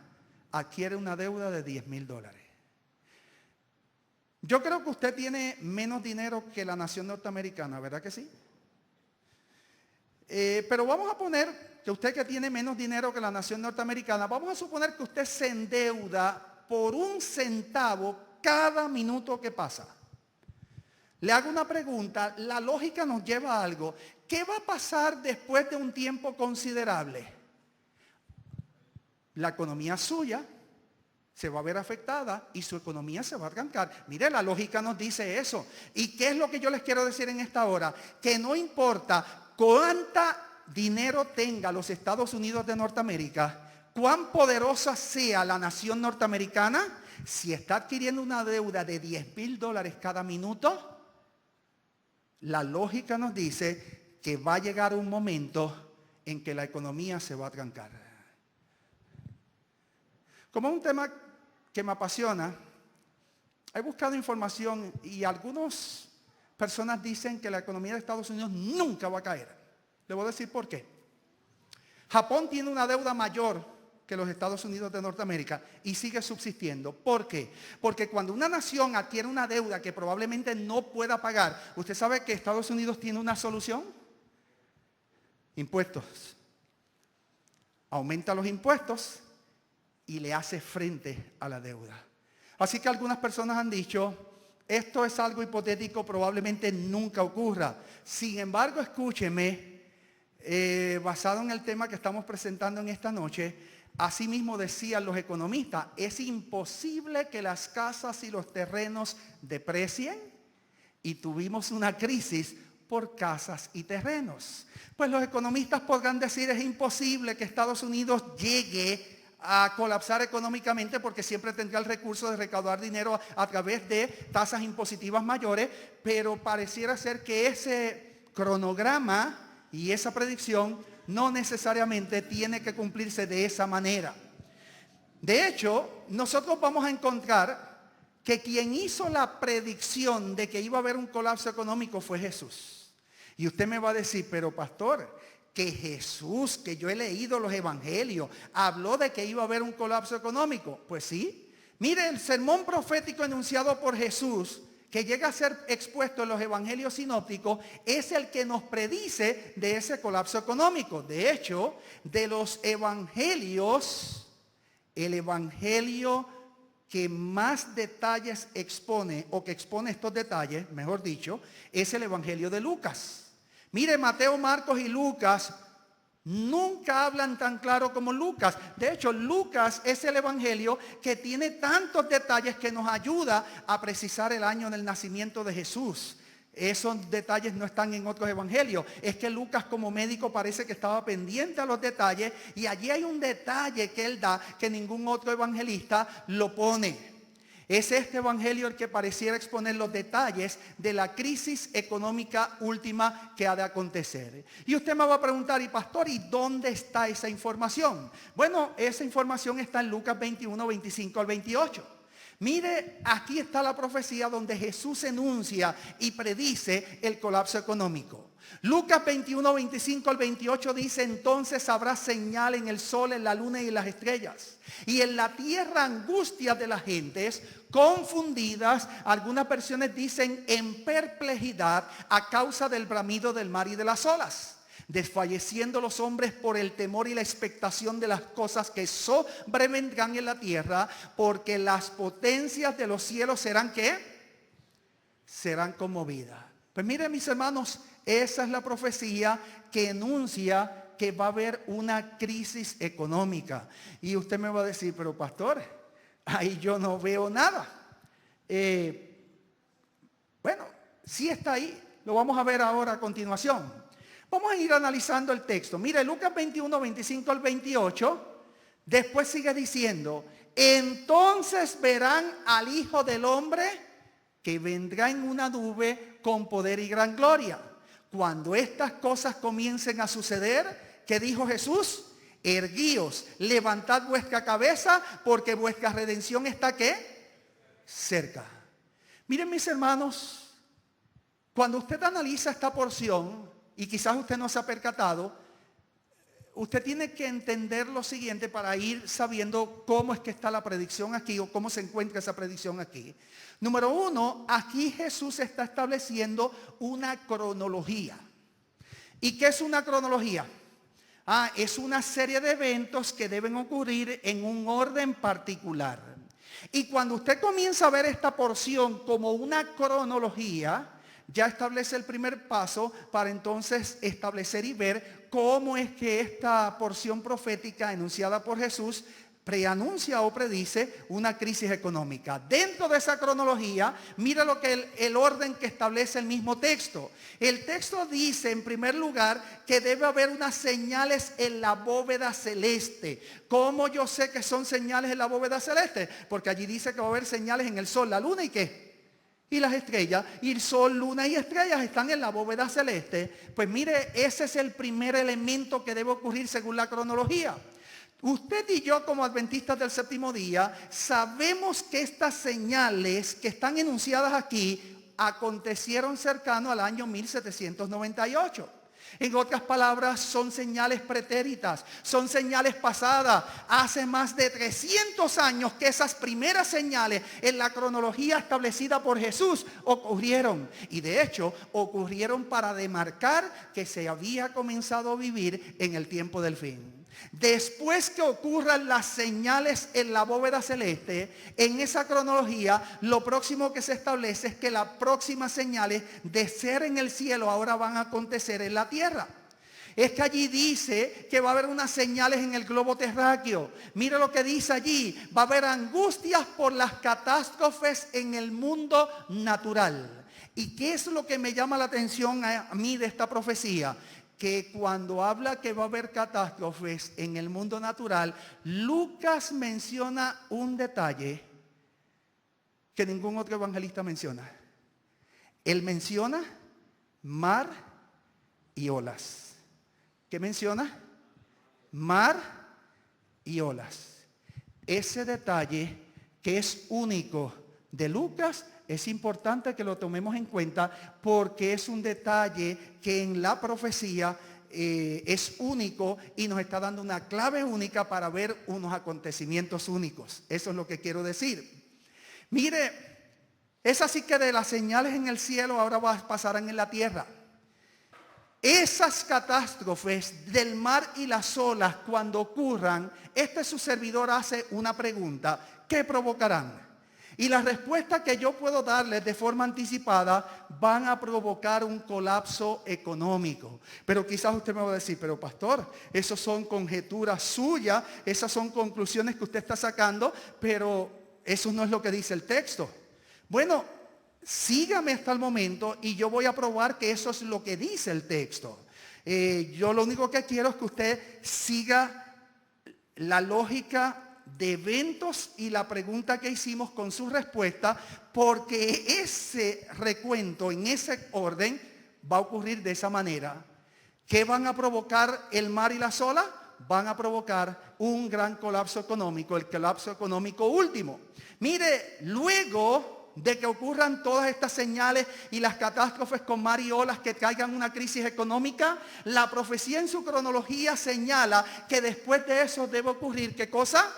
adquiere una deuda de $10,000. Yo creo que usted tiene menos dinero que la nación norteamericana, ¿verdad que sí? Pero vamos a poner que usted que tiene menos dinero que la nación norteamericana, vamos a suponer que usted se endeuda por 1 centavo cada minuto que pasa. Le hago una pregunta, la lógica nos lleva a algo. ¿Qué va a pasar después de un tiempo considerable? La economía suya se va a ver afectada y su economía se va a arrancar. Mire, la lógica nos dice eso. ¿Y qué es lo que yo les quiero decir en esta hora? Que no importa cuánta dinero tenga los Estados Unidos de Norteamérica, cuán poderosa sea la nación norteamericana, si está adquiriendo una deuda de $10,000 cada minuto, la lógica nos dice que va a llegar un momento en que la economía se va a trancar. Como es un tema que me apasiona, he buscado información y algunas personas dicen que la economía de Estados Unidos nunca va a caer. Le voy a decir por qué. Japón tiene una deuda mayor que los Estados Unidos de Norteamérica y sigue subsistiendo. ¿Por qué? Porque cuando una nación adquiere una deuda que probablemente no pueda pagar, ¿usted sabe que Estados Unidos tiene una solución? Impuestos. Aumenta los impuestos y le hace frente a la deuda. Así que algunas personas han dicho, esto es algo hipotético, probablemente nunca ocurra. Sin embargo, escúcheme, basado en el tema que estamos presentando en esta noche, asimismo decían los economistas, es imposible que las casas y los terrenos deprecien y tuvimos una crisis por casas y terrenos. Pues los economistas podrán decir, es imposible que Estados Unidos llegue a colapsar económicamente porque siempre tendrá el recurso de recaudar dinero a través de tasas impositivas mayores, pero pareciera ser que ese cronograma y esa predicción no necesariamente tiene que cumplirse de esa manera. De hecho, nosotros vamos a encontrar que quien hizo la predicción de que iba a haber un colapso económico fue Jesús. Y usted me va a decir, pero pastor, que Jesús, que yo he leído los evangelios, habló de que iba a haber un colapso económico. Pues sí. Mire, el sermón profético enunciado por Jesús, que llega a ser expuesto en los evangelios sinópticos, es el que nos predice de ese colapso económico. De hecho, de los evangelios, el evangelio que más detalles expone, o que expone estos detalles, mejor dicho, es el evangelio de Lucas. Mire, Mateo, Marcos y Lucas nunca hablan tan claro como Lucas. De hecho, Lucas es el evangelio que tiene tantos detalles que nos ayuda a precisar el año del nacimiento de Jesús. Esos detalles no están en otros evangelios. Es que Lucas como médico parece que estaba pendiente a los detalles y allí hay un detalle que él da que ningún otro evangelista lo pone. Es este evangelio el que pareciera exponer los detalles de la crisis económica última que ha de acontecer. Y usted me va a preguntar, y pastor, ¿y dónde está esa información? Bueno, esa información está en Lucas 21, 25 al 28. Mire, aquí está la profecía donde Jesús enuncia y predice el colapso económico. Lucas 21, 25 al 28 dice, entonces habrá señal en el sol, en la luna y en las estrellas. Y en la tierra angustia de las gentes, confundidas, algunas versiones dicen en perplejidad a causa del bramido del mar y de las olas. Desfalleciendo los hombres por el temor y la expectación de las cosas que sobrevendrán en la tierra, porque las potencias de los cielos serán ¿qué? serán conmovidas. Pues miren, mis hermanos, esa es la profecía que enuncia que va a haber una crisis económica. Y usted me va a decir, pero pastor, ahí yo no veo nada. Bueno, sí está ahí. Lo vamos a ver ahora a continuación. Vamos a ir analizando el texto. Mire, Lucas 21, 25 al 28. Después sigue diciendo, entonces verán al Hijo del Hombre que vendrá en una nube con poder y gran gloria. Cuando estas cosas comiencen a suceder, ¿qué dijo Jesús? Erguíos, levantad vuestra cabeza, porque vuestra redención está ¿qué? Cerca. Miren, mis hermanos, cuando usted analiza esta porción, y quizás usted no se ha percatado, usted tiene que entender lo siguiente para ir sabiendo cómo es que está la predicción aquí o cómo se encuentra esa predicción aquí. Número uno, aquí Jesús está estableciendo una cronología. ¿Y qué es una cronología? Es una serie de eventos que deben ocurrir en un orden particular. Y cuando usted comienza a ver esta porción como una cronología, ya establece el primer paso para entonces establecer y ver cómo es que esta porción profética enunciada por Jesús preanuncia o predice una crisis económica. Dentro de esa cronología, mira lo que el orden que establece el mismo texto. El texto dice en primer lugar que debe haber unas señales en la bóveda celeste. ¿Cómo yo sé que son señales en la bóveda celeste? Porque allí dice que va a haber señales en el sol, la luna y ¿qué? Y las estrellas, y el sol, luna y estrellas están en la bóveda celeste. Pues mire, ese es el primer elemento que debe ocurrir según la cronología. Usted y yo como adventistas del séptimo día sabemos que estas señales que están enunciadas aquí acontecieron cercano al año 1798. En otras palabras, son señales pretéritas, son señales pasadas. Hace más de 300 años que esas primeras señales en la cronología establecida por Jesús ocurrieron. Y de hecho, ocurrieron para demarcar que se había comenzado a vivir en el tiempo del fin. Después que ocurran las señales en la bóveda celeste, en esa cronología, lo próximo que se establece es que las próximas señales de ser en el cielo ahora van a acontecer en la tierra. Es que allí dice que va a haber unas señales en el globo terráqueo. Mira lo que dice allí. Va a haber angustias por las catástrofes en el mundo natural. ¿Y qué es lo que me llama la atención a mí de esta profecía? Que cuando habla que va a haber catástrofes en el mundo natural, Lucas menciona un detalle que ningún otro evangelista menciona. Él menciona mar y olas. ¿Qué menciona? Mar y olas. Ese detalle que es único de Lucas, es importante que lo tomemos en cuenta porque es un detalle que en la profecía es único y nos está dando una clave única para ver unos acontecimientos únicos. Eso es lo que quiero decir. Mire, es así que de las señales en el cielo ahora pasarán en la tierra. Esas catástrofes del mar y las olas cuando ocurran, su servidor hace una pregunta: ¿qué provocarán? Y la respuesta que yo puedo darles de forma anticipada van a provocar un colapso económico. Pero quizás usted me va a decir, pero pastor, esas son conjeturas suyas, esas son conclusiones que usted está sacando, pero eso no es lo que dice el texto. Bueno, sígame hasta el momento y yo voy a probar que eso es lo que dice el texto. Yo lo único que quiero es que usted siga la lógica de eventos y la pregunta que hicimos con su respuesta, porque ese recuento en ese orden va a ocurrir de esa manera. ¿Qué van a provocar el mar y las olas? Van a provocar un gran colapso económico, el colapso económico último. Mire, luego de que ocurran todas estas señales y las catástrofes con mar y olas que caigan una crisis económica, la profecía en su cronología señala que después de eso debe ocurrir, ¿qué cosa?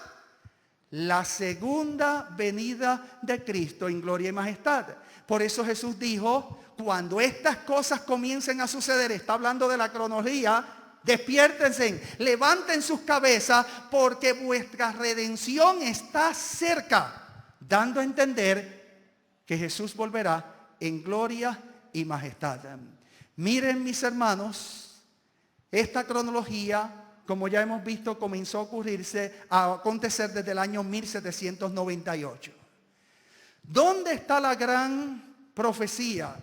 La segunda venida de Cristo en gloria y majestad. Por eso Jesús dijo, cuando estas cosas comiencen a suceder, está hablando de la cronología, despiértense, levanten sus cabezas, porque vuestra redención está cerca, dando a entender que Jesús volverá en gloria y majestad. Miren, mis hermanos, esta cronología, como ya hemos visto, comenzó a acontecer desde el año 1798. ¿Dónde está la gran profecía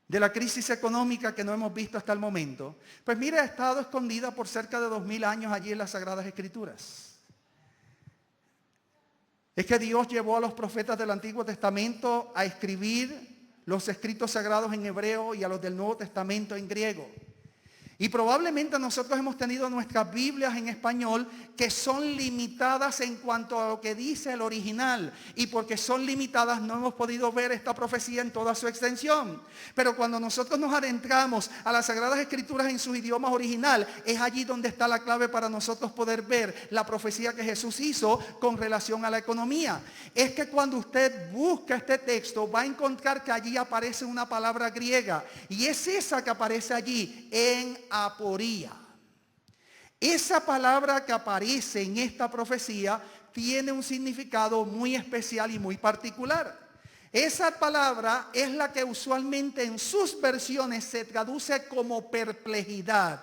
de la crisis económica que no hemos visto hasta el momento? Pues mire, ha estado escondida por cerca de 2000 años allí en las Sagradas Escrituras. Es que Dios llevó a los profetas del Antiguo Testamento a escribir los escritos sagrados en hebreo y a los del Nuevo Testamento en griego. Y probablemente nosotros hemos tenido nuestras Biblias en español que son limitadas en cuanto a lo que dice el original. Y porque son limitadas no hemos podido ver esta profecía en toda su extensión. Pero cuando nosotros nos adentramos a las Sagradas Escrituras en su idioma original, es allí donde está la clave para nosotros poder ver la profecía que Jesús hizo con relación a la economía. Es que cuando usted busca este texto va a encontrar que allí aparece una palabra griega. Y es esa que aparece allí en aporía. Esa palabra que aparece en esta profecía tiene un significado muy especial y muy particular. Esa palabra es la que usualmente en sus versiones se traduce como perplejidad.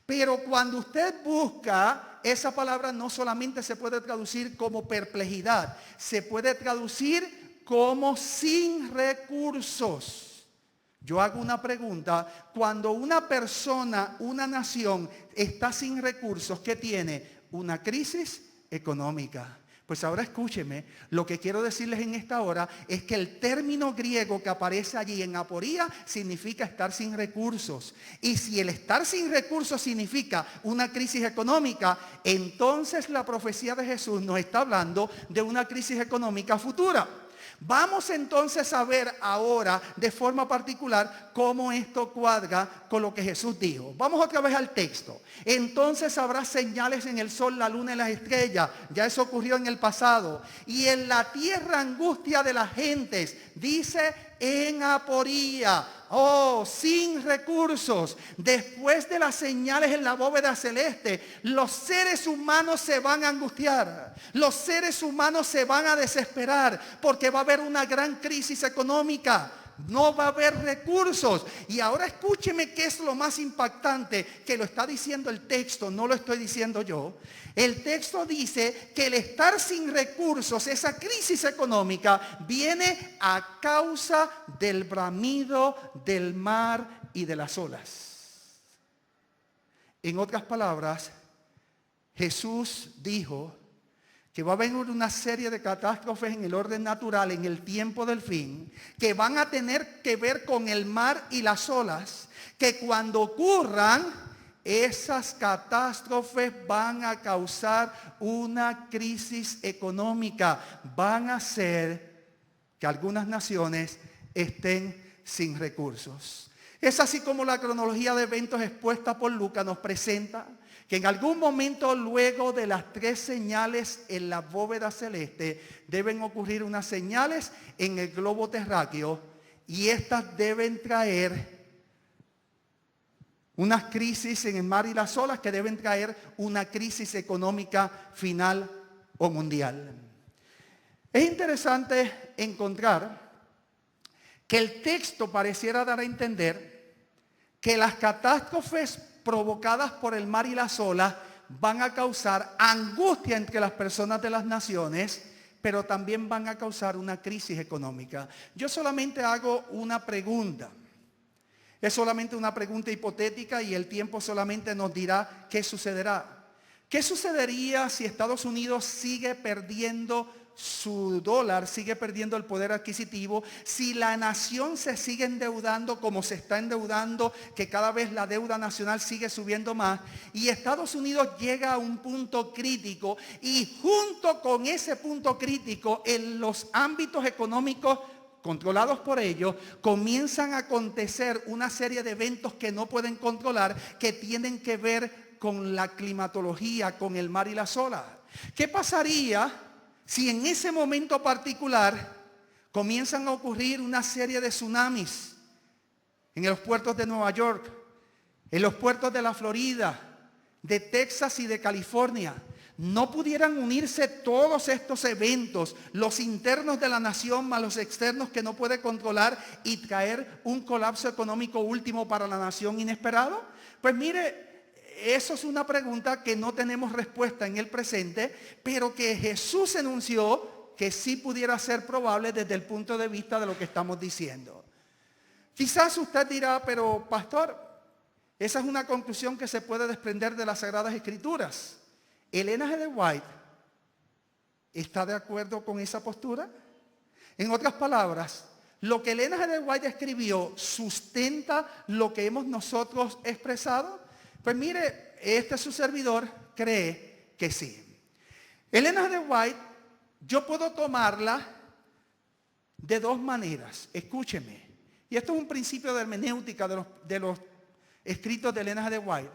Pero cuando usted busca, esa palabra no solamente se puede traducir como perplejidad, se puede traducir como sin recursos. Yo hago una pregunta: cuando una persona, una nación está sin recursos, ¿qué tiene? Una crisis económica. Pues ahora escúcheme, lo que quiero decirles en esta hora es que el término griego que aparece allí en aporía significa estar sin recursos. Y si el estar sin recursos significa una crisis económica, entonces la profecía de Jesús nos está hablando de una crisis económica futura. Vamos entonces a ver ahora de forma particular cómo esto cuadra con lo que Jesús dijo. Vamos otra vez al texto. Entonces habrá señales en el sol, la luna y las estrellas. Ya eso ocurrió en el pasado. Y en la tierra angustia de las gentes. Dice en aporía. Oh, sin recursos. Después de las señales en la bóveda celeste, los seres humanos se van a angustiar. Los seres humanos se van a desesperar porque va a haber una gran crisis económica. No va a haber recursos. Y ahora escúcheme qué es lo más impactante, que lo está diciendo el texto, no lo estoy diciendo yo. El texto dice que el estar sin recursos, esa crisis económica, viene a causa del bramido del mar y de las olas. En otras palabras, Jesús dijo que va a venir una serie de catástrofes en el orden natural, en el tiempo del fin, que van a tener que ver con el mar y las olas, que cuando ocurran, esas catástrofes van a causar una crisis económica, van a hacer que algunas naciones estén sin recursos. Es así como la cronología de eventos expuesta por Lucas nos presenta que en algún momento luego de las 3 señales en la bóveda celeste deben ocurrir unas señales en el globo terráqueo, y estas deben traer unas crisis en el mar y las olas que deben traer una crisis económica final o mundial. Es interesante encontrar que el texto pareciera dar a entender que las catástrofes provocadas por el mar y las olas van a causar angustia entre las personas de las naciones, pero también van a causar una crisis económica. Yo solamente hago una pregunta. Es solamente una pregunta hipotética y el tiempo solamente nos dirá qué sucederá. ¿Qué sucedería si Estados Unidos sigue perdiendo su dólar, sigue perdiendo el poder adquisitivo, si la nación se sigue endeudando como se está endeudando, que cada vez la deuda nacional sigue subiendo más, y Estados Unidos llega a un punto crítico, y junto con ese punto crítico en los ámbitos económicos controlados por ellos, comienzan a acontecer una serie de eventos que no pueden controlar, que tienen que ver con la climatología, con el mar y las olas? ¿Qué pasaría si en ese momento particular comienzan a ocurrir una serie de tsunamis en los puertos de Nueva York, en los puertos de la Florida, de Texas y de California, no pudieran unirse todos estos eventos, los internos de la nación más los externos que no puede controlar, y traer un colapso económico último para la nación inesperado? Pues mire, eso es una pregunta que no tenemos respuesta en el presente, pero que Jesús enunció que sí pudiera ser probable desde el punto de vista de lo que estamos diciendo. Quizás usted dirá, pero pastor, esa es una conclusión que se puede desprender de las Sagradas Escrituras. Elena G. de White está de acuerdo con esa postura. En otras palabras, lo que Elena G. de White escribió sustenta lo que hemos nosotros expresado. Pues mire, su servidor cree que sí. Elena G. de White, yo puedo tomarla de dos maneras. Escúcheme. Y esto es un principio de hermenéutica de los escritos de Elena G. de White.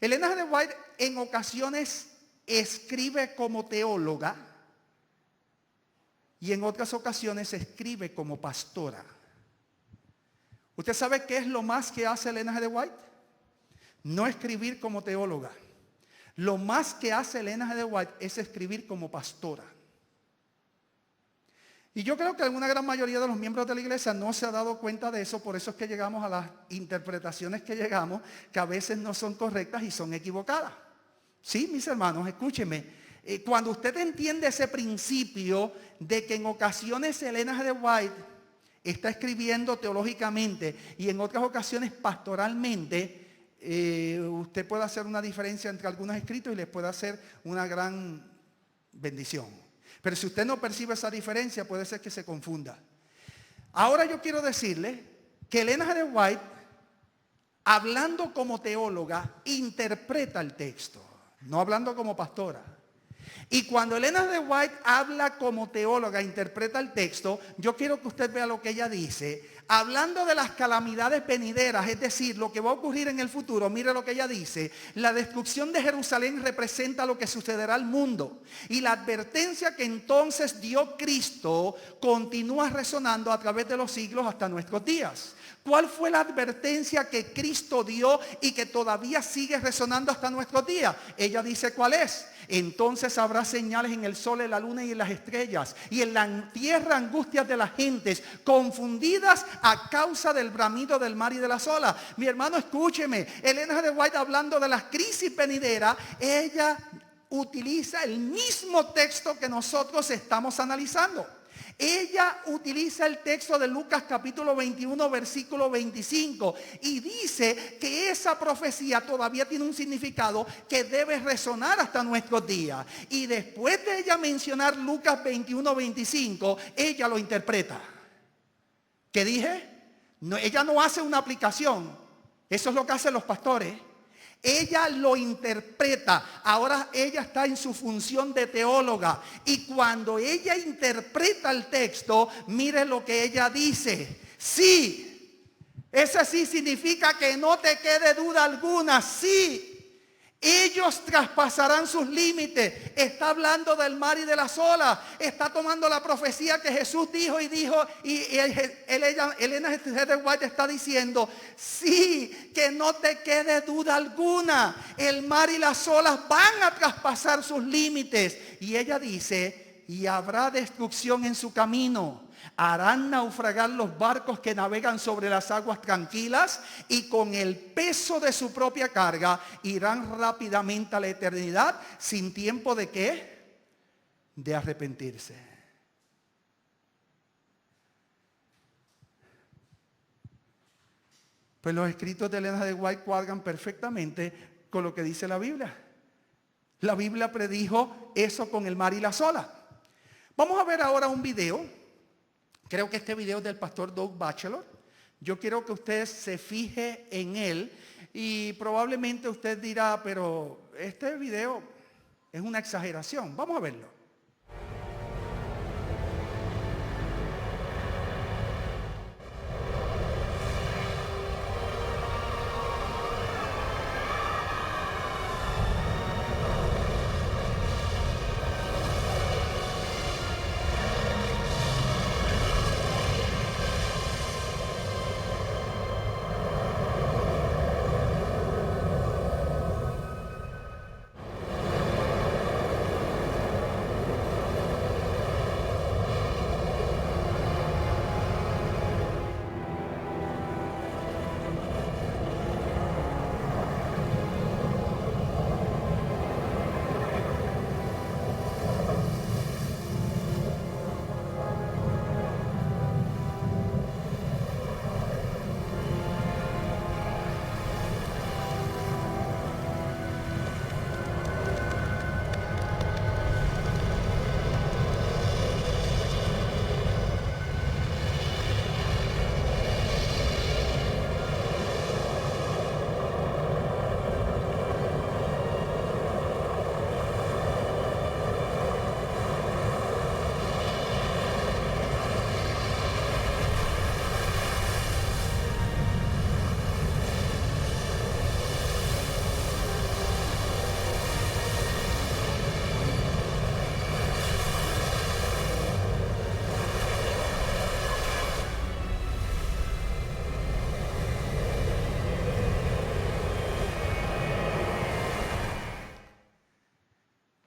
Elena G. de White en ocasiones escribe como teóloga y en otras ocasiones escribe como pastora. ¿Usted sabe qué es lo más que hace Elena G. de White? No escribir como teóloga. Lo más que hace Elena G. de White es escribir como pastora. Y yo creo que una gran mayoría de los miembros de la iglesia no se ha dado cuenta de eso, por eso es que llegamos a las interpretaciones que llegamos, que a veces no son correctas y son equivocadas. Sí, mis hermanos, escúchenme. Cuando usted entiende ese principio de que en ocasiones Elena G. de White está escribiendo teológicamente y en otras ocasiones pastoralmente, usted puede hacer una diferencia entre algunos escritos y les puede hacer una gran bendición. Pero si usted no percibe esa diferencia, puede ser que se confunda. Ahora yo quiero decirle que Elena G. de White, hablando como teóloga, interpreta el texto, no hablando como pastora. Y cuando Elena G. de White habla como teóloga, interpreta el texto, yo quiero que usted vea lo que ella dice. Hablando de las calamidades venideras, es decir, lo que va a ocurrir en el futuro, mire lo que ella dice. La destrucción de Jerusalén representa lo que sucederá al mundo. Y la advertencia que entonces dio Cristo continúa resonando a través de los siglos hasta nuestros días. ¿Cuál fue la advertencia que Cristo dio y que todavía sigue resonando hasta nuestros días? Ella dice cuál es. Entonces habrá señales en el sol, en la luna y en las estrellas, y en la tierra angustias de las gentes, confundidas a causa del bramido del mar y de las olas. Mi hermano, escúcheme. Elena G. de White, hablando de las crisis venideras, ella utiliza el mismo texto que nosotros estamos analizando. Ella utiliza el texto de Lucas capítulo 21 versículo 25 y dice que esa profecía todavía tiene un significado que debe resonar hasta nuestros días. Y después de ella mencionar Lucas 21, 25, ella lo interpreta. ¿Qué dije? No, ella no hace una aplicación. Eso es lo que hacen los pastores. Ella lo interpreta. Ahora ella está en su función de teóloga. Y cuando ella interpreta el texto, mire lo que ella dice. Sí, ese sí significa que no te quede duda alguna. Sí, ellos traspasarán sus límites. Está hablando del mar y de las olas. Está tomando la profecía que Jesús dijo y Elena G. de White está diciendo, sí, que no te quede duda alguna. El mar y las olas van a traspasar sus límites. Y ella dice, y habrá destrucción en su camino. Harán naufragar los barcos que navegan sobre las aguas tranquilas y con el peso de su propia carga irán rápidamente a la eternidad sin tiempo de ¿qué? De arrepentirse. Pues los escritos de Elena de White cuadran perfectamente con lo que dice la Biblia. La Biblia predijo eso con el mar y las olas. Vamos a ver ahora un video. Creo que este video es del pastor Doug Batchelor. Yo quiero que usted se fije en él y probablemente usted dirá, pero este video es una exageración. Vamos a verlo.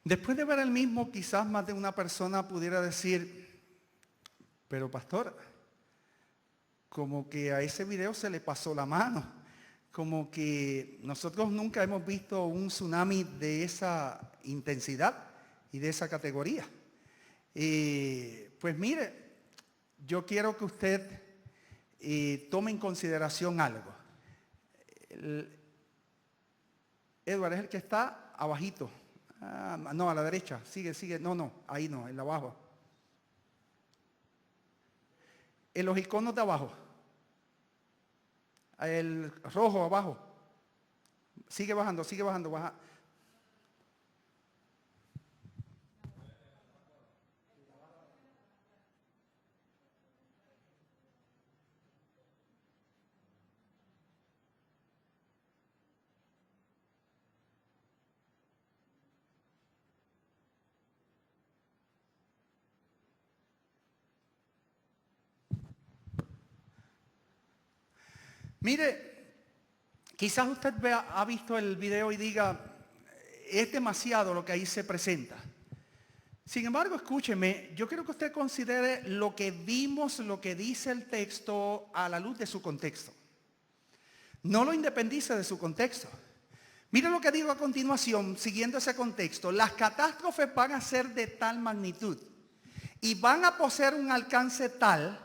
Después de ver el mismo, quizás más de una persona pudiera decir, pero pastor, como que a ese video se le pasó la mano, como que nosotros nunca hemos visto un tsunami de esa intensidad y de esa categoría. Pues mire, yo quiero que usted tome en consideración algo. Edward es el que está abajito. No, a la derecha. Sigue. No, ahí no, el de abajo. En los iconos de abajo. El rojo abajo. Sigue bajando, baja. Mire, quizás usted ha visto el video y diga, es demasiado lo que ahí se presenta. Sin embargo, escúcheme, yo quiero que usted considere lo que vimos, lo que dice el texto a la luz de su contexto. No lo independice de su contexto. Mire lo que digo a continuación, siguiendo ese contexto. Las catástrofes van a ser de tal magnitud y van a poseer un alcance tal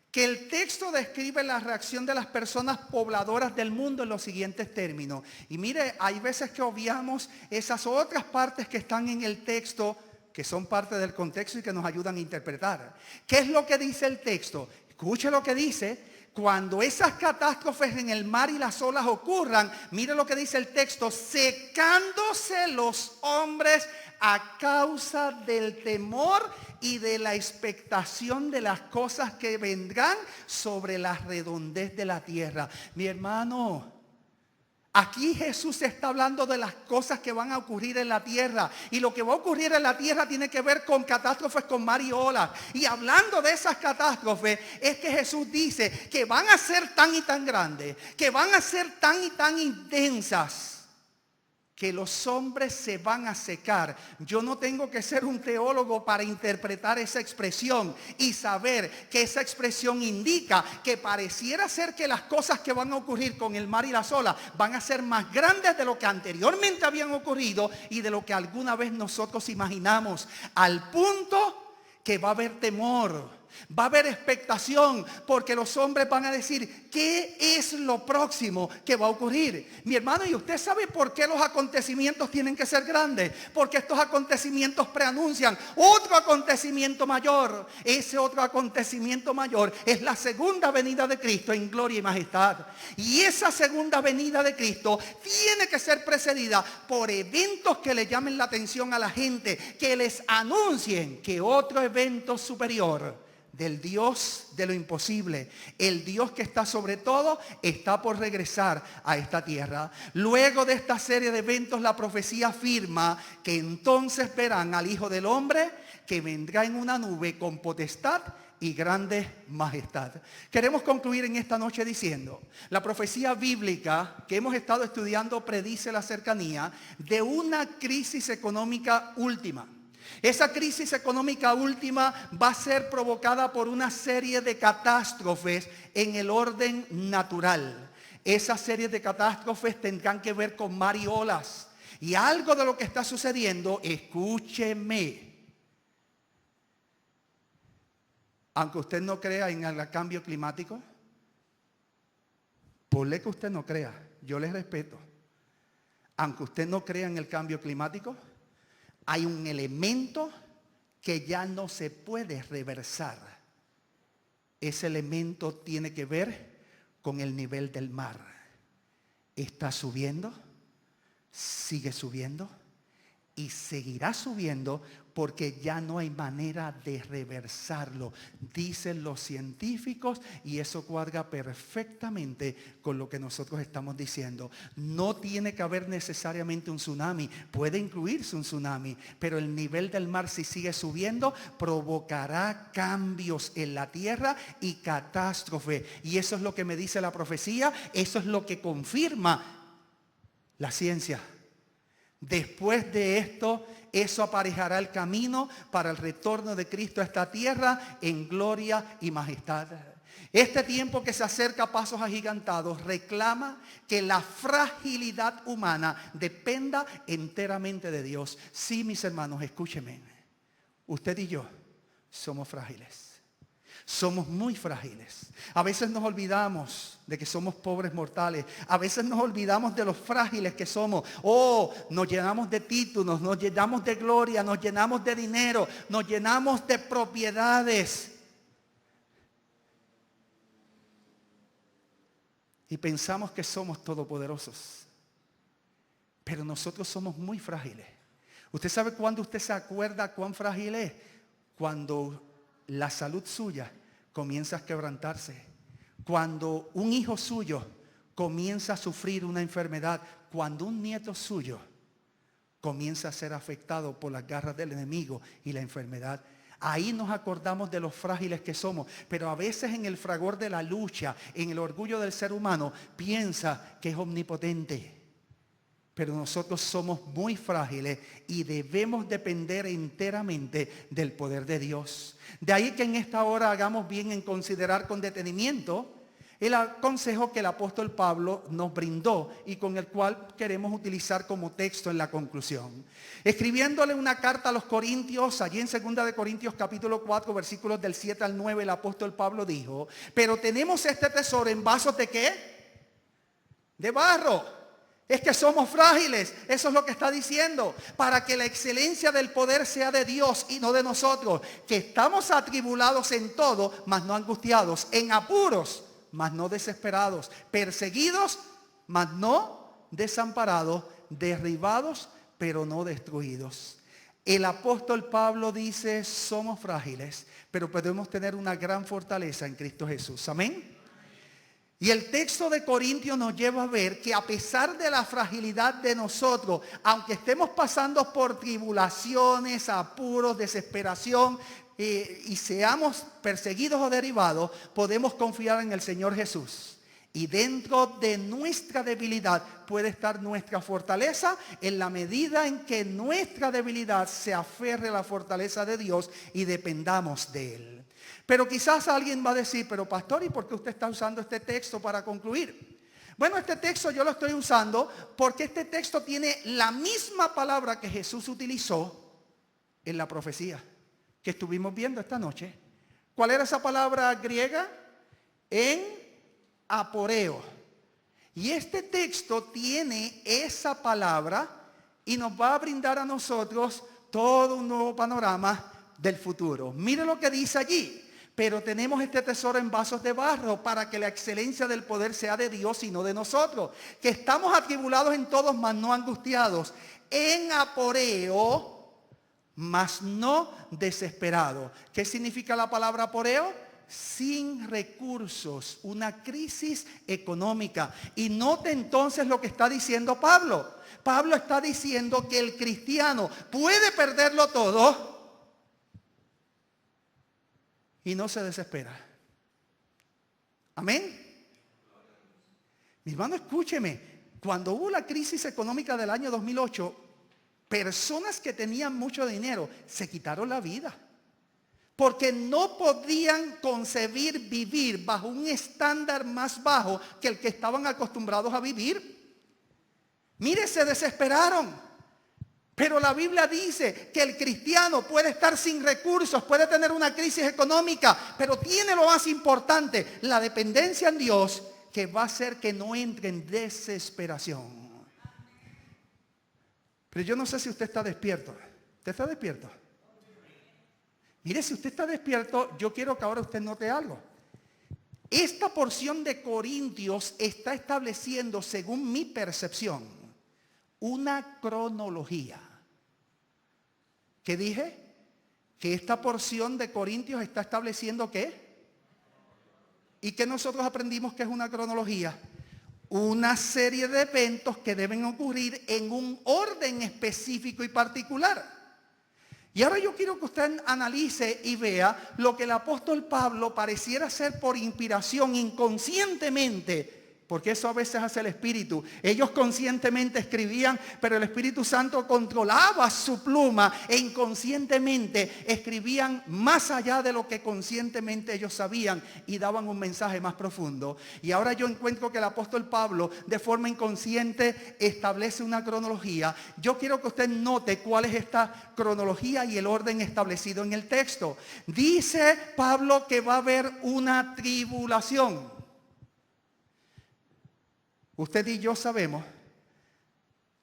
que el texto describe la reacción de las personas pobladoras del mundo en los siguientes términos. Y mire, hay veces que obviamos esas otras partes que están en el texto, que son parte del contexto y que nos ayudan a interpretar. ¿Qué es lo que dice el texto? Escuche lo que dice. Cuando esas catástrofes en el mar y las olas ocurran, mire lo que dice el texto, secándose los hombres a causa del temor y de la expectación de las cosas que vendrán sobre la redondez de la tierra. Mi hermano, aquí Jesús está hablando de las cosas que van a ocurrir en la tierra. Y lo que va a ocurrir en la tierra tiene que ver con catástrofes, con mar y olas. Y hablando de esas catástrofes, es que Jesús dice que van a ser tan y tan grandes, que van a ser tan y tan intensas, que los hombres se van a secar. Yo no tengo que ser un teólogo para interpretar esa expresión y saber que esa expresión indica que pareciera ser que las cosas que van a ocurrir con el mar y las olas van a ser más grandes de lo que anteriormente habían ocurrido y de lo que alguna vez nosotros imaginamos, al punto que va a haber temor. Va a haber expectación porque los hombres van a decir, ¿qué es lo próximo que va a ocurrir? Mi hermano, ¿y usted sabe por qué los acontecimientos tienen que ser grandes? Porque estos acontecimientos preanuncian otro acontecimiento mayor. Ese otro acontecimiento mayor es la segunda venida de Cristo en gloria y majestad. Y esa segunda venida de Cristo tiene que ser precedida por eventos que le llamen la atención a la gente, que les anuncien que otro evento superior del Dios de lo imposible, el Dios que está sobre todo, está por regresar a esta tierra. Luego de esta serie de eventos, la profecía afirma que entonces verán al Hijo del Hombre que vendrá en una nube con potestad y grande majestad. Queremos concluir en esta noche diciendo, la profecía bíblica que hemos estado estudiando predice la cercanía de una crisis económica última. Esa crisis económica última va a ser provocada por una serie de catástrofes en el orden natural. Esa serie de catástrofes tendrán que ver con mar y olas. Y algo de lo que está sucediendo, escúcheme, aunque usted no crea en el cambio climático, ponle que usted no crea, yo les respeto. Aunque usted no crea en el cambio climático, hay un elemento que ya no se puede reversar. Ese elemento tiene que ver con el nivel del mar. Está subiendo, sigue subiendo y seguirá subiendo porque ya no hay manera de reversarlo, dicen los científicos, y eso cuadra perfectamente con lo que nosotros estamos diciendo. No tiene que haber necesariamente un tsunami, puede incluirse un tsunami, pero el nivel del mar, si sigue subiendo, provocará cambios en la tierra y catástrofe. Y eso es lo que me dice la profecía, eso es lo que confirma la ciencia. Después de esto, eso aparejará el camino para el retorno de Cristo a esta tierra en gloria y majestad. Este tiempo que se acerca a pasos agigantados reclama que la fragilidad humana dependa enteramente de Dios. Sí, mis hermanos, escúchenme. Usted y yo somos frágiles. Somos muy frágiles. A veces nos olvidamos de que somos pobres mortales. A veces nos olvidamos de los frágiles que somos. Nos llenamos de títulos, nos llenamos de gloria, nos llenamos de dinero, nos llenamos de propiedades. Y pensamos que somos todopoderosos. Pero nosotros somos muy frágiles. ¿Usted sabe cuándo usted se acuerda cuán frágil es? Cuando la salud suya comienza a quebrantarse. Cuando un hijo suyo comienza a sufrir una enfermedad. Cuando un nieto suyo comienza a ser afectado por las garras del enemigo y la enfermedad. Ahí nos acordamos de los frágiles que somos. Pero a veces en el fragor de la lucha, en el orgullo del ser humano, piensa que es omnipotente. Pero nosotros somos muy frágiles y debemos depender enteramente del poder de Dios. De ahí que en esta hora hagamos bien en considerar con detenimiento el consejo que el apóstol Pablo nos brindó y con el cual queremos utilizar como texto en la conclusión. Escribiéndole una carta a los Corintios, allí en 2 de Corintios capítulo 4, versículos del 7 al 9, el apóstol Pablo dijo: pero tenemos este tesoro en vasos ¿de qué? De barro. Es que somos frágiles, eso es lo que está diciendo, para que la excelencia del poder sea de Dios y no de nosotros, que estamos atribulados en todo, mas no angustiados, en apuros, mas no desesperados, perseguidos, mas no desamparados, derribados, pero no destruidos. El apóstol Pablo dice: somos frágiles, pero podemos tener una gran fortaleza en Cristo Jesús. Amén. Y el texto de Corintios nos lleva a ver que a pesar de la fragilidad de nosotros, aunque estemos pasando por tribulaciones, apuros, desesperación y seamos perseguidos o derribados, podemos confiar en el Señor Jesús. Y dentro de nuestra debilidad puede estar nuestra fortaleza, en la medida en que nuestra debilidad se aferre a la fortaleza de Dios y dependamos de Él. Pero quizás alguien va a decir: pero pastor, ¿y por qué usted está usando este texto para concluir? Bueno, este texto yo lo estoy usando porque este texto tiene la misma palabra que Jesús utilizó en la profecía que estuvimos viendo esta noche. ¿Cuál era esa palabra griega? En aporeo. Y este texto tiene esa palabra y nos va a brindar a nosotros todo un nuevo panorama del futuro. Mire lo que dice allí: pero tenemos este tesoro en vasos de barro para que la excelencia del poder sea de Dios y no de nosotros, que estamos atribulados en todos, mas no angustiados, en aporeo, mas no desesperados. ¿Qué significa la palabra aporeo? Sin recursos, una crisis económica. Y note entonces lo que está diciendo Pablo. Pablo está diciendo que el cristiano puede perderlo todo y no se desespera. Amén. Mi hermano, escúcheme. Cuando hubo la crisis económica del año 2008, personas que tenían mucho dinero se quitaron la vida. Porque no podían concebir vivir bajo un estándar más bajo que el que estaban acostumbrados a vivir. Mire, se desesperaron. Pero la Biblia dice que el cristiano puede estar sin recursos, puede tener una crisis económica, pero tiene lo más importante, la dependencia en Dios, que va a hacer que no entre en desesperación. Pero yo no sé si usted está despierto. ¿Usted está despierto? Mire, si usted está despierto, yo quiero que ahora usted note algo. Esta porción de Corintios está estableciendo, según mi percepción, una cronología. ¿Qué dije? Que esta porción de Corintios está estableciendo ¿qué? ¿Y qué nosotros aprendimos que es una cronología? Una serie de eventos que deben ocurrir en un orden específico y particular. Y ahora yo quiero que usted analice y vea lo que el apóstol Pablo pareciera ser por inspiración inconscientemente Porque eso a veces hace el Espíritu. Ellos conscientemente escribían, pero el Espíritu Santo controlaba su pluma e inconscientemente escribían más allá de lo que conscientemente ellos sabían y daban un mensaje más profundo. Y ahora yo encuentro que el apóstol Pablo de forma inconsciente establece una cronología. Yo quiero que usted note cuál es esta cronología y el orden establecido en el texto. Dice Pablo que va a haber una tribulación. Usted y yo sabemos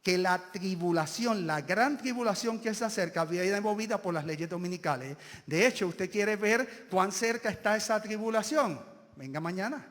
que la tribulación, la gran tribulación que se acerca, viene movida por las leyes dominicales. De hecho, usted quiere ver cuán cerca está esa tribulación. Venga mañana.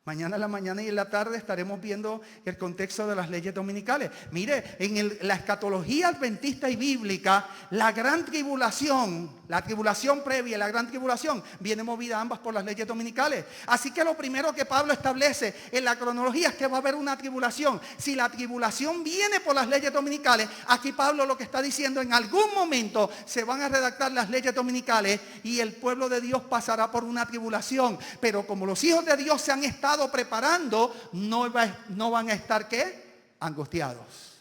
Mañana en la mañana y en la tarde estaremos viendo el contexto de las leyes dominicales. Mire, en la escatología adventista y bíblica, la gran tribulación, la tribulación previa y la gran tribulación, viene movida ambas por las leyes dominicales. Así que lo primero que Pablo establece en la cronología es que va a haber una tribulación. Si la tribulación viene por las leyes dominicales, aquí Pablo lo que está diciendo, en algún momento se van a redactar las leyes dominicales y el pueblo de Dios pasará por una tribulación. Pero como los hijos de Dios se han estado preparando, no van a estar ¿qué? Angustiados.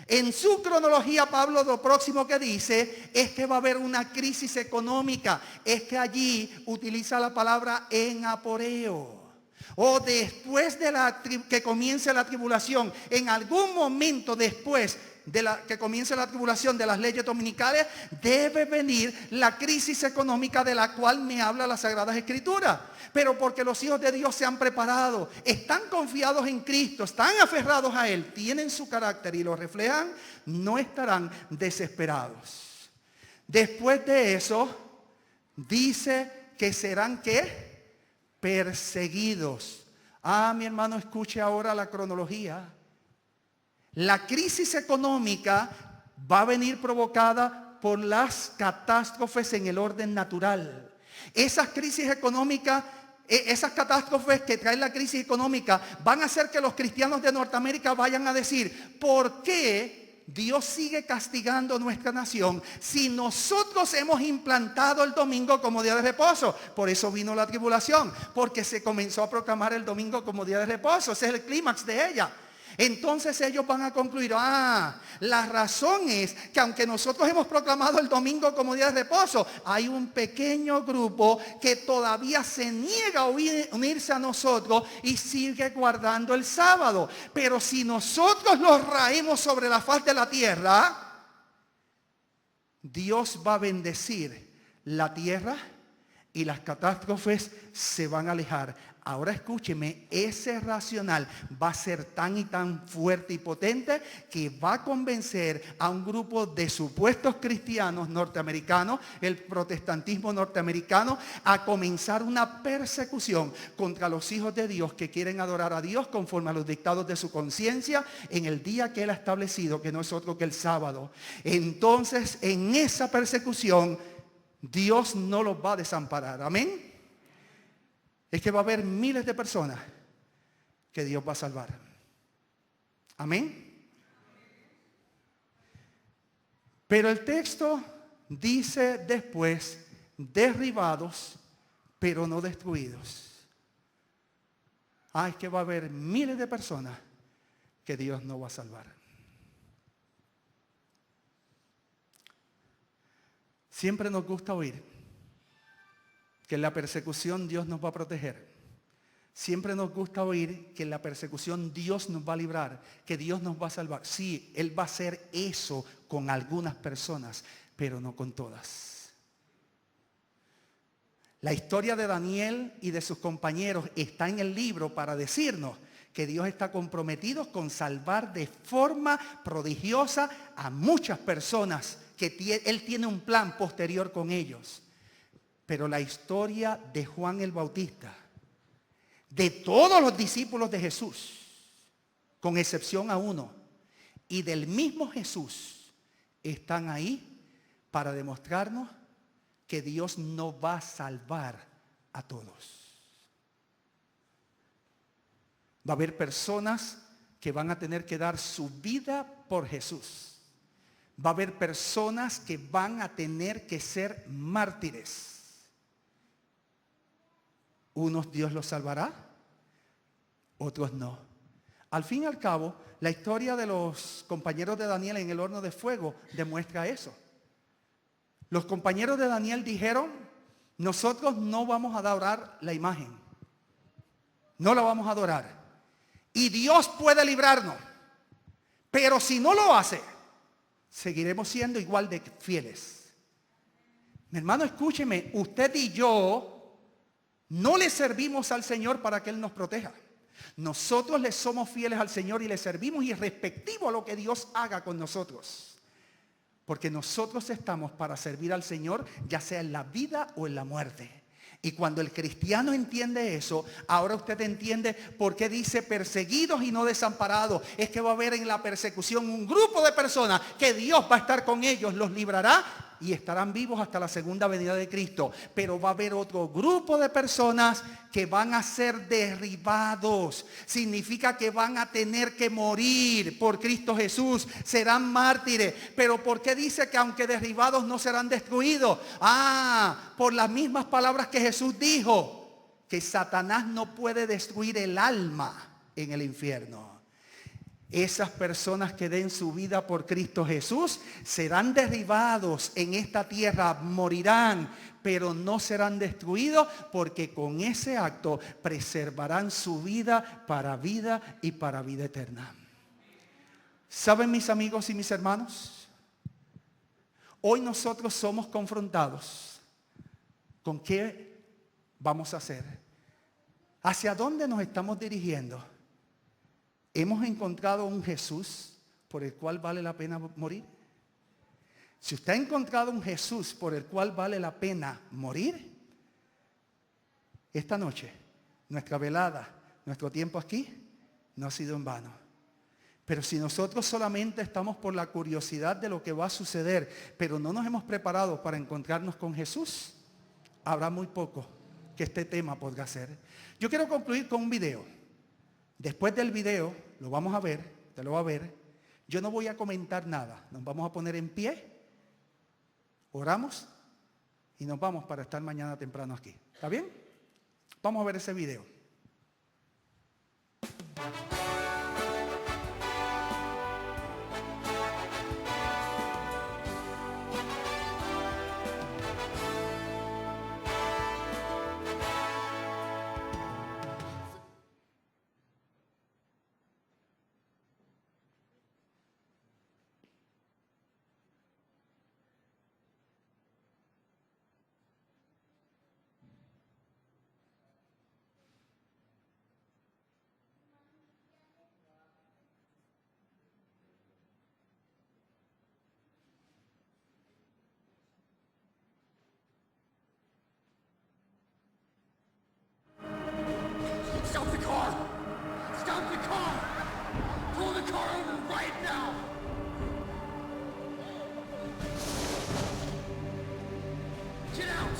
En su cronología, Pablo lo próximo que dice es que va a haber una crisis económica. Es que allí utiliza la palabra en aporeo. O después de que comience la tribulación, en algún momento después de que comience la tribulación de las leyes dominicales, debe venir la crisis económica de la cual me habla las Sagradas Escrituras. Pero porque los hijos de Dios se han preparado, están confiados en Cristo, están aferrados a Él, tienen su carácter y lo reflejan, no estarán desesperados. Después de eso, dice que serán ¿qué? Perseguidos. Mi hermano, escuche ahora la cronología. La crisis económica va a venir provocada por las catástrofes en el orden natural. Esas crisis económicas, esas catástrofes que trae la crisis económica van a hacer que los cristianos de Norteamérica vayan a decir, ¿por qué Dios sigue castigando nuestra nación si nosotros hemos implantado el domingo como día de reposo? Por eso vino la tribulación, porque se comenzó a proclamar el domingo como día de reposo. Ese es el clímax de ella. Entonces ellos van a concluir, la razón es que aunque nosotros hemos proclamado el domingo como día de reposo, hay un pequeño grupo que todavía se niega a unirse a nosotros y sigue guardando el sábado. Pero si nosotros los raemos sobre la faz de la tierra, Dios va a bendecir la tierra y las catástrofes se van a alejar. Ahora escúcheme, ese racional va a ser tan y tan fuerte y potente que va a convencer a un grupo de supuestos cristianos norteamericanos, el protestantismo norteamericano, a comenzar una persecución contra los hijos de Dios que quieren adorar a Dios conforme a los dictados de su conciencia en el día que Él ha establecido, que no es otro que el sábado. Entonces, en esa persecución, Dios no los va a desamparar. Amén. Es que va a haber miles de personas que Dios va a salvar. Amén. Pero el texto dice después, derribados, pero no destruidos. Es que va a haber miles de personas que Dios no va a salvar. Siempre nos gusta oír que en la persecución Dios nos va a proteger. Siempre nos gusta oír que en la persecución Dios nos va a librar, que Dios nos va a salvar. Sí, Él va a hacer eso con algunas personas, pero no con todas. La historia de Daniel y de sus compañeros está en el libro para decirnos que Dios está comprometido con salvar de forma prodigiosa a muchas personas, que Él tiene un plan posterior con ellos. Pero la historia de Juan el Bautista, de todos los discípulos de Jesús, con excepción a uno, y del mismo Jesús, están ahí para demostrarnos que Dios no va a salvar a todos. Va a haber personas que van a tener que dar su vida por Jesús. Va a haber personas que van a tener que ser mártires. Unos Dios los salvará, otros no. Al fin y al cabo, la historia de los compañeros de Daniel en el horno de fuego demuestra eso. Los compañeros de Daniel dijeron, nosotros no vamos a adorar la imagen. No la vamos a adorar. Y Dios puede librarnos. Pero si no lo hace, seguiremos siendo igual de fieles. Mi hermano, escúcheme, usted y yo no le servimos al Señor para que Él nos proteja. Nosotros le somos fieles al Señor y le servimos irrespectivo a lo que Dios haga con nosotros. Porque nosotros estamos para servir al Señor, ya sea en la vida o en la muerte. Y cuando el cristiano entiende eso, ahora usted entiende por qué dice perseguidos y no desamparados. Es que va a haber en la persecución un grupo de personas que Dios va a estar con ellos, los librará y estarán vivos hasta la segunda venida de Cristo. Pero va a haber otro grupo de personas que van a ser derribados. Significa que van a tener que morir por Cristo Jesús. Serán mártires. Pero ¿por qué dice que aunque derribados no serán destruidos? Por las mismas palabras que Jesús dijo, que Satanás no puede destruir el alma en el infierno. Esas personas que den su vida por Cristo Jesús serán derribados en esta tierra, morirán, pero no serán destruidos porque con ese acto preservarán su vida y para vida eterna. ¿Saben, mis amigos y mis hermanos? Hoy nosotros somos confrontados con qué vamos a hacer. ¿Hacia dónde nos estamos dirigiendo? ¿Hemos encontrado un Jesús por el cual vale la pena morir? Si usted ha encontrado un Jesús por el cual vale la pena morir, esta noche, nuestra velada, nuestro tiempo aquí, no ha sido en vano. Pero si nosotros solamente estamos por la curiosidad de lo que va a suceder, pero no nos hemos preparado para encontrarnos con Jesús, habrá muy poco que este tema podrá hacer. Yo quiero concluir con un video. Después del video, lo vamos a ver, usted lo va a ver. Yo no voy a comentar nada. Nos vamos a poner en pie, oramos y nos vamos para estar mañana temprano aquí. ¿Está bien? Vamos a ver ese video. Stop the car! Stop the car! Pull the car over right now! Get out!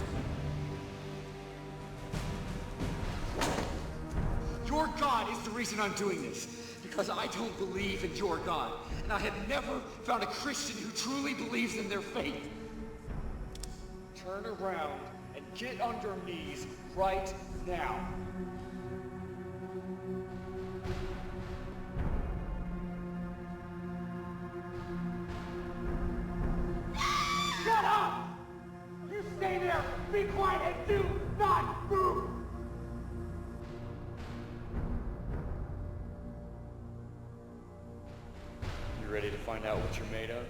Your God is the reason I'm doing this. Because I don't believe in your God. And I have never found a Christian who truly believes in their faith. Turn around and get on your knees right now. Shut up! You stay there, be quiet, and do not move! You ready to find out what you're made of?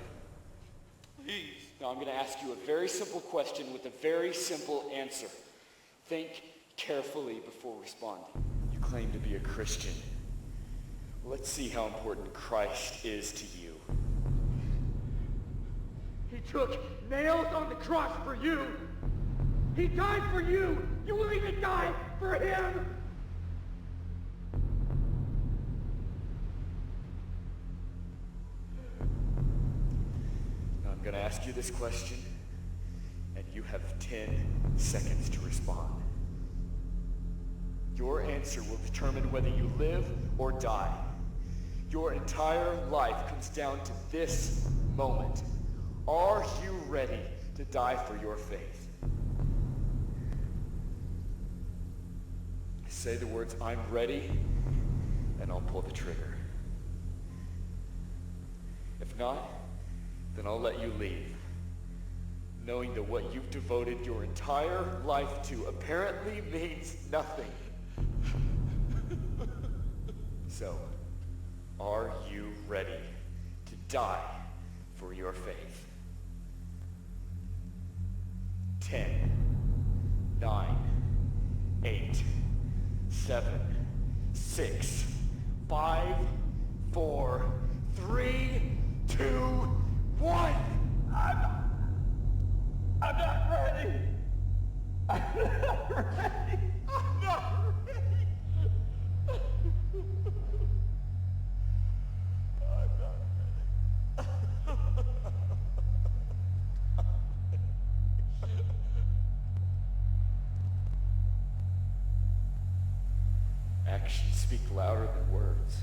Please. Now I'm going to ask you a very simple question with a very simple answer. Think carefully before responding. You claim to be a Christian. Let's see how important Christ is to you. He took nails on the cross for you. He died for you. You will even die for him. Now I'm going to ask you this question, and you have 10 seconds to respond. Your answer will determine whether you live or die. Your entire life comes down to this moment. Are you ready to die for your faith? Say the words, I'm ready, and I'll pull the trigger. If not, then I'll let you leave, knowing that what you've devoted your entire life to apparently means nothing. So, are you ready to die for your faith? 10, 9, 8, 7, 6, 5, 4, 3, 2, 1. I'm not ready. I'm not ready. I'm not ready. Actions speak louder than words.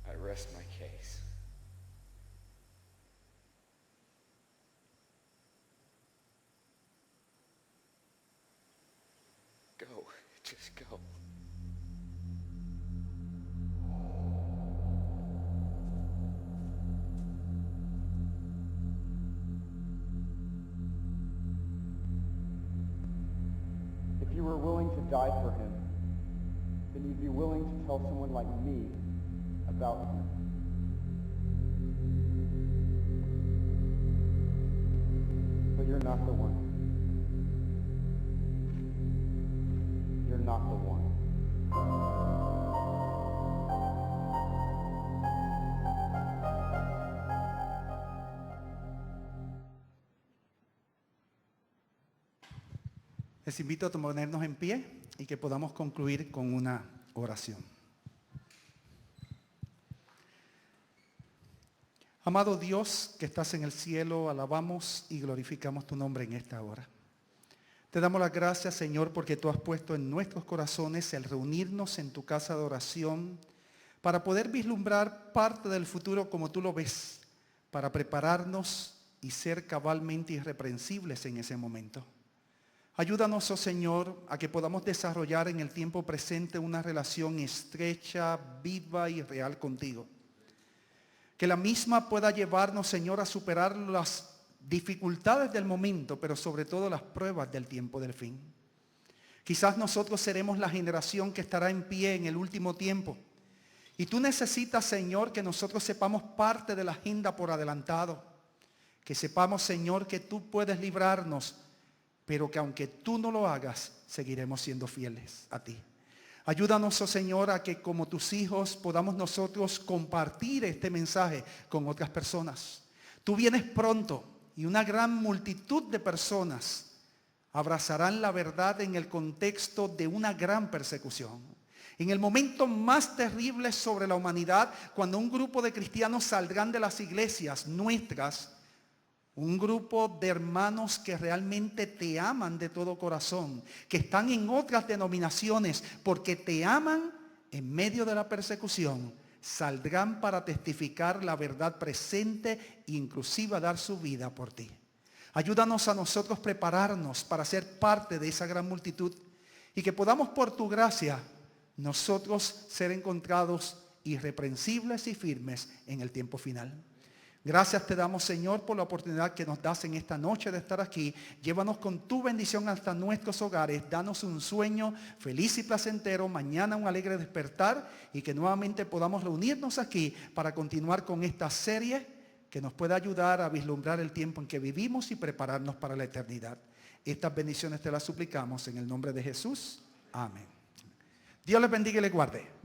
I rest my case. Go. Just go. If you were willing to die for him, then you'd be willing to tell someone like me about him. But you're not the one. You're not the one. Les invito a ponernos en pie y que podamos concluir con una oración. Amado Dios que estás en el cielo, alabamos y glorificamos tu nombre en esta hora. Te damos las gracias, Señor, porque tú has puesto en nuestros corazones el reunirnos en tu casa de oración para poder vislumbrar parte del futuro como tú lo ves, para prepararnos y ser cabalmente irreprensibles en ese momento. Ayúdanos, oh Señor, a que podamos desarrollar en el tiempo presente una relación estrecha, viva y real contigo. Que la misma pueda llevarnos, Señor, a superar las dificultades del momento, pero sobre todo las pruebas del tiempo del fin. Quizás nosotros seremos la generación que estará en pie en el último tiempo Y tú necesitas, Señor, que nosotros sepamos parte de la agenda por adelantado. Que sepamos, Señor, que tú puedes librarnos, pero que aunque tú no lo hagas, seguiremos siendo fieles a ti. Ayúdanos, oh Señor, a que como tus hijos podamos nosotros compartir este mensaje con otras personas. Tú vienes pronto y una gran multitud de personas abrazarán la verdad en el contexto de una gran persecución. En el momento más terrible sobre la humanidad, cuando un grupo de cristianos saldrán de las iglesias nuestras, un grupo de hermanos que realmente te aman de todo corazón, que están en otras denominaciones porque te aman en medio de la persecución, saldrán para testificar la verdad presente e inclusive a dar su vida por ti. Ayúdanos a nosotros prepararnos para ser parte de esa gran multitud y que podamos por tu gracia nosotros ser encontrados irreprensibles y firmes en el tiempo final. Gracias te damos, Señor, por la oportunidad que nos das en esta noche de estar aquí. Llévanos con tu bendición hasta nuestros hogares. Danos un sueño feliz y placentero. Mañana un alegre despertar y que nuevamente podamos reunirnos aquí para continuar con esta serie que nos pueda ayudar a vislumbrar el tiempo en que vivimos y prepararnos para la eternidad. Estas bendiciones te las suplicamos en el nombre de Jesús. Amén. Dios les bendiga y les guarde.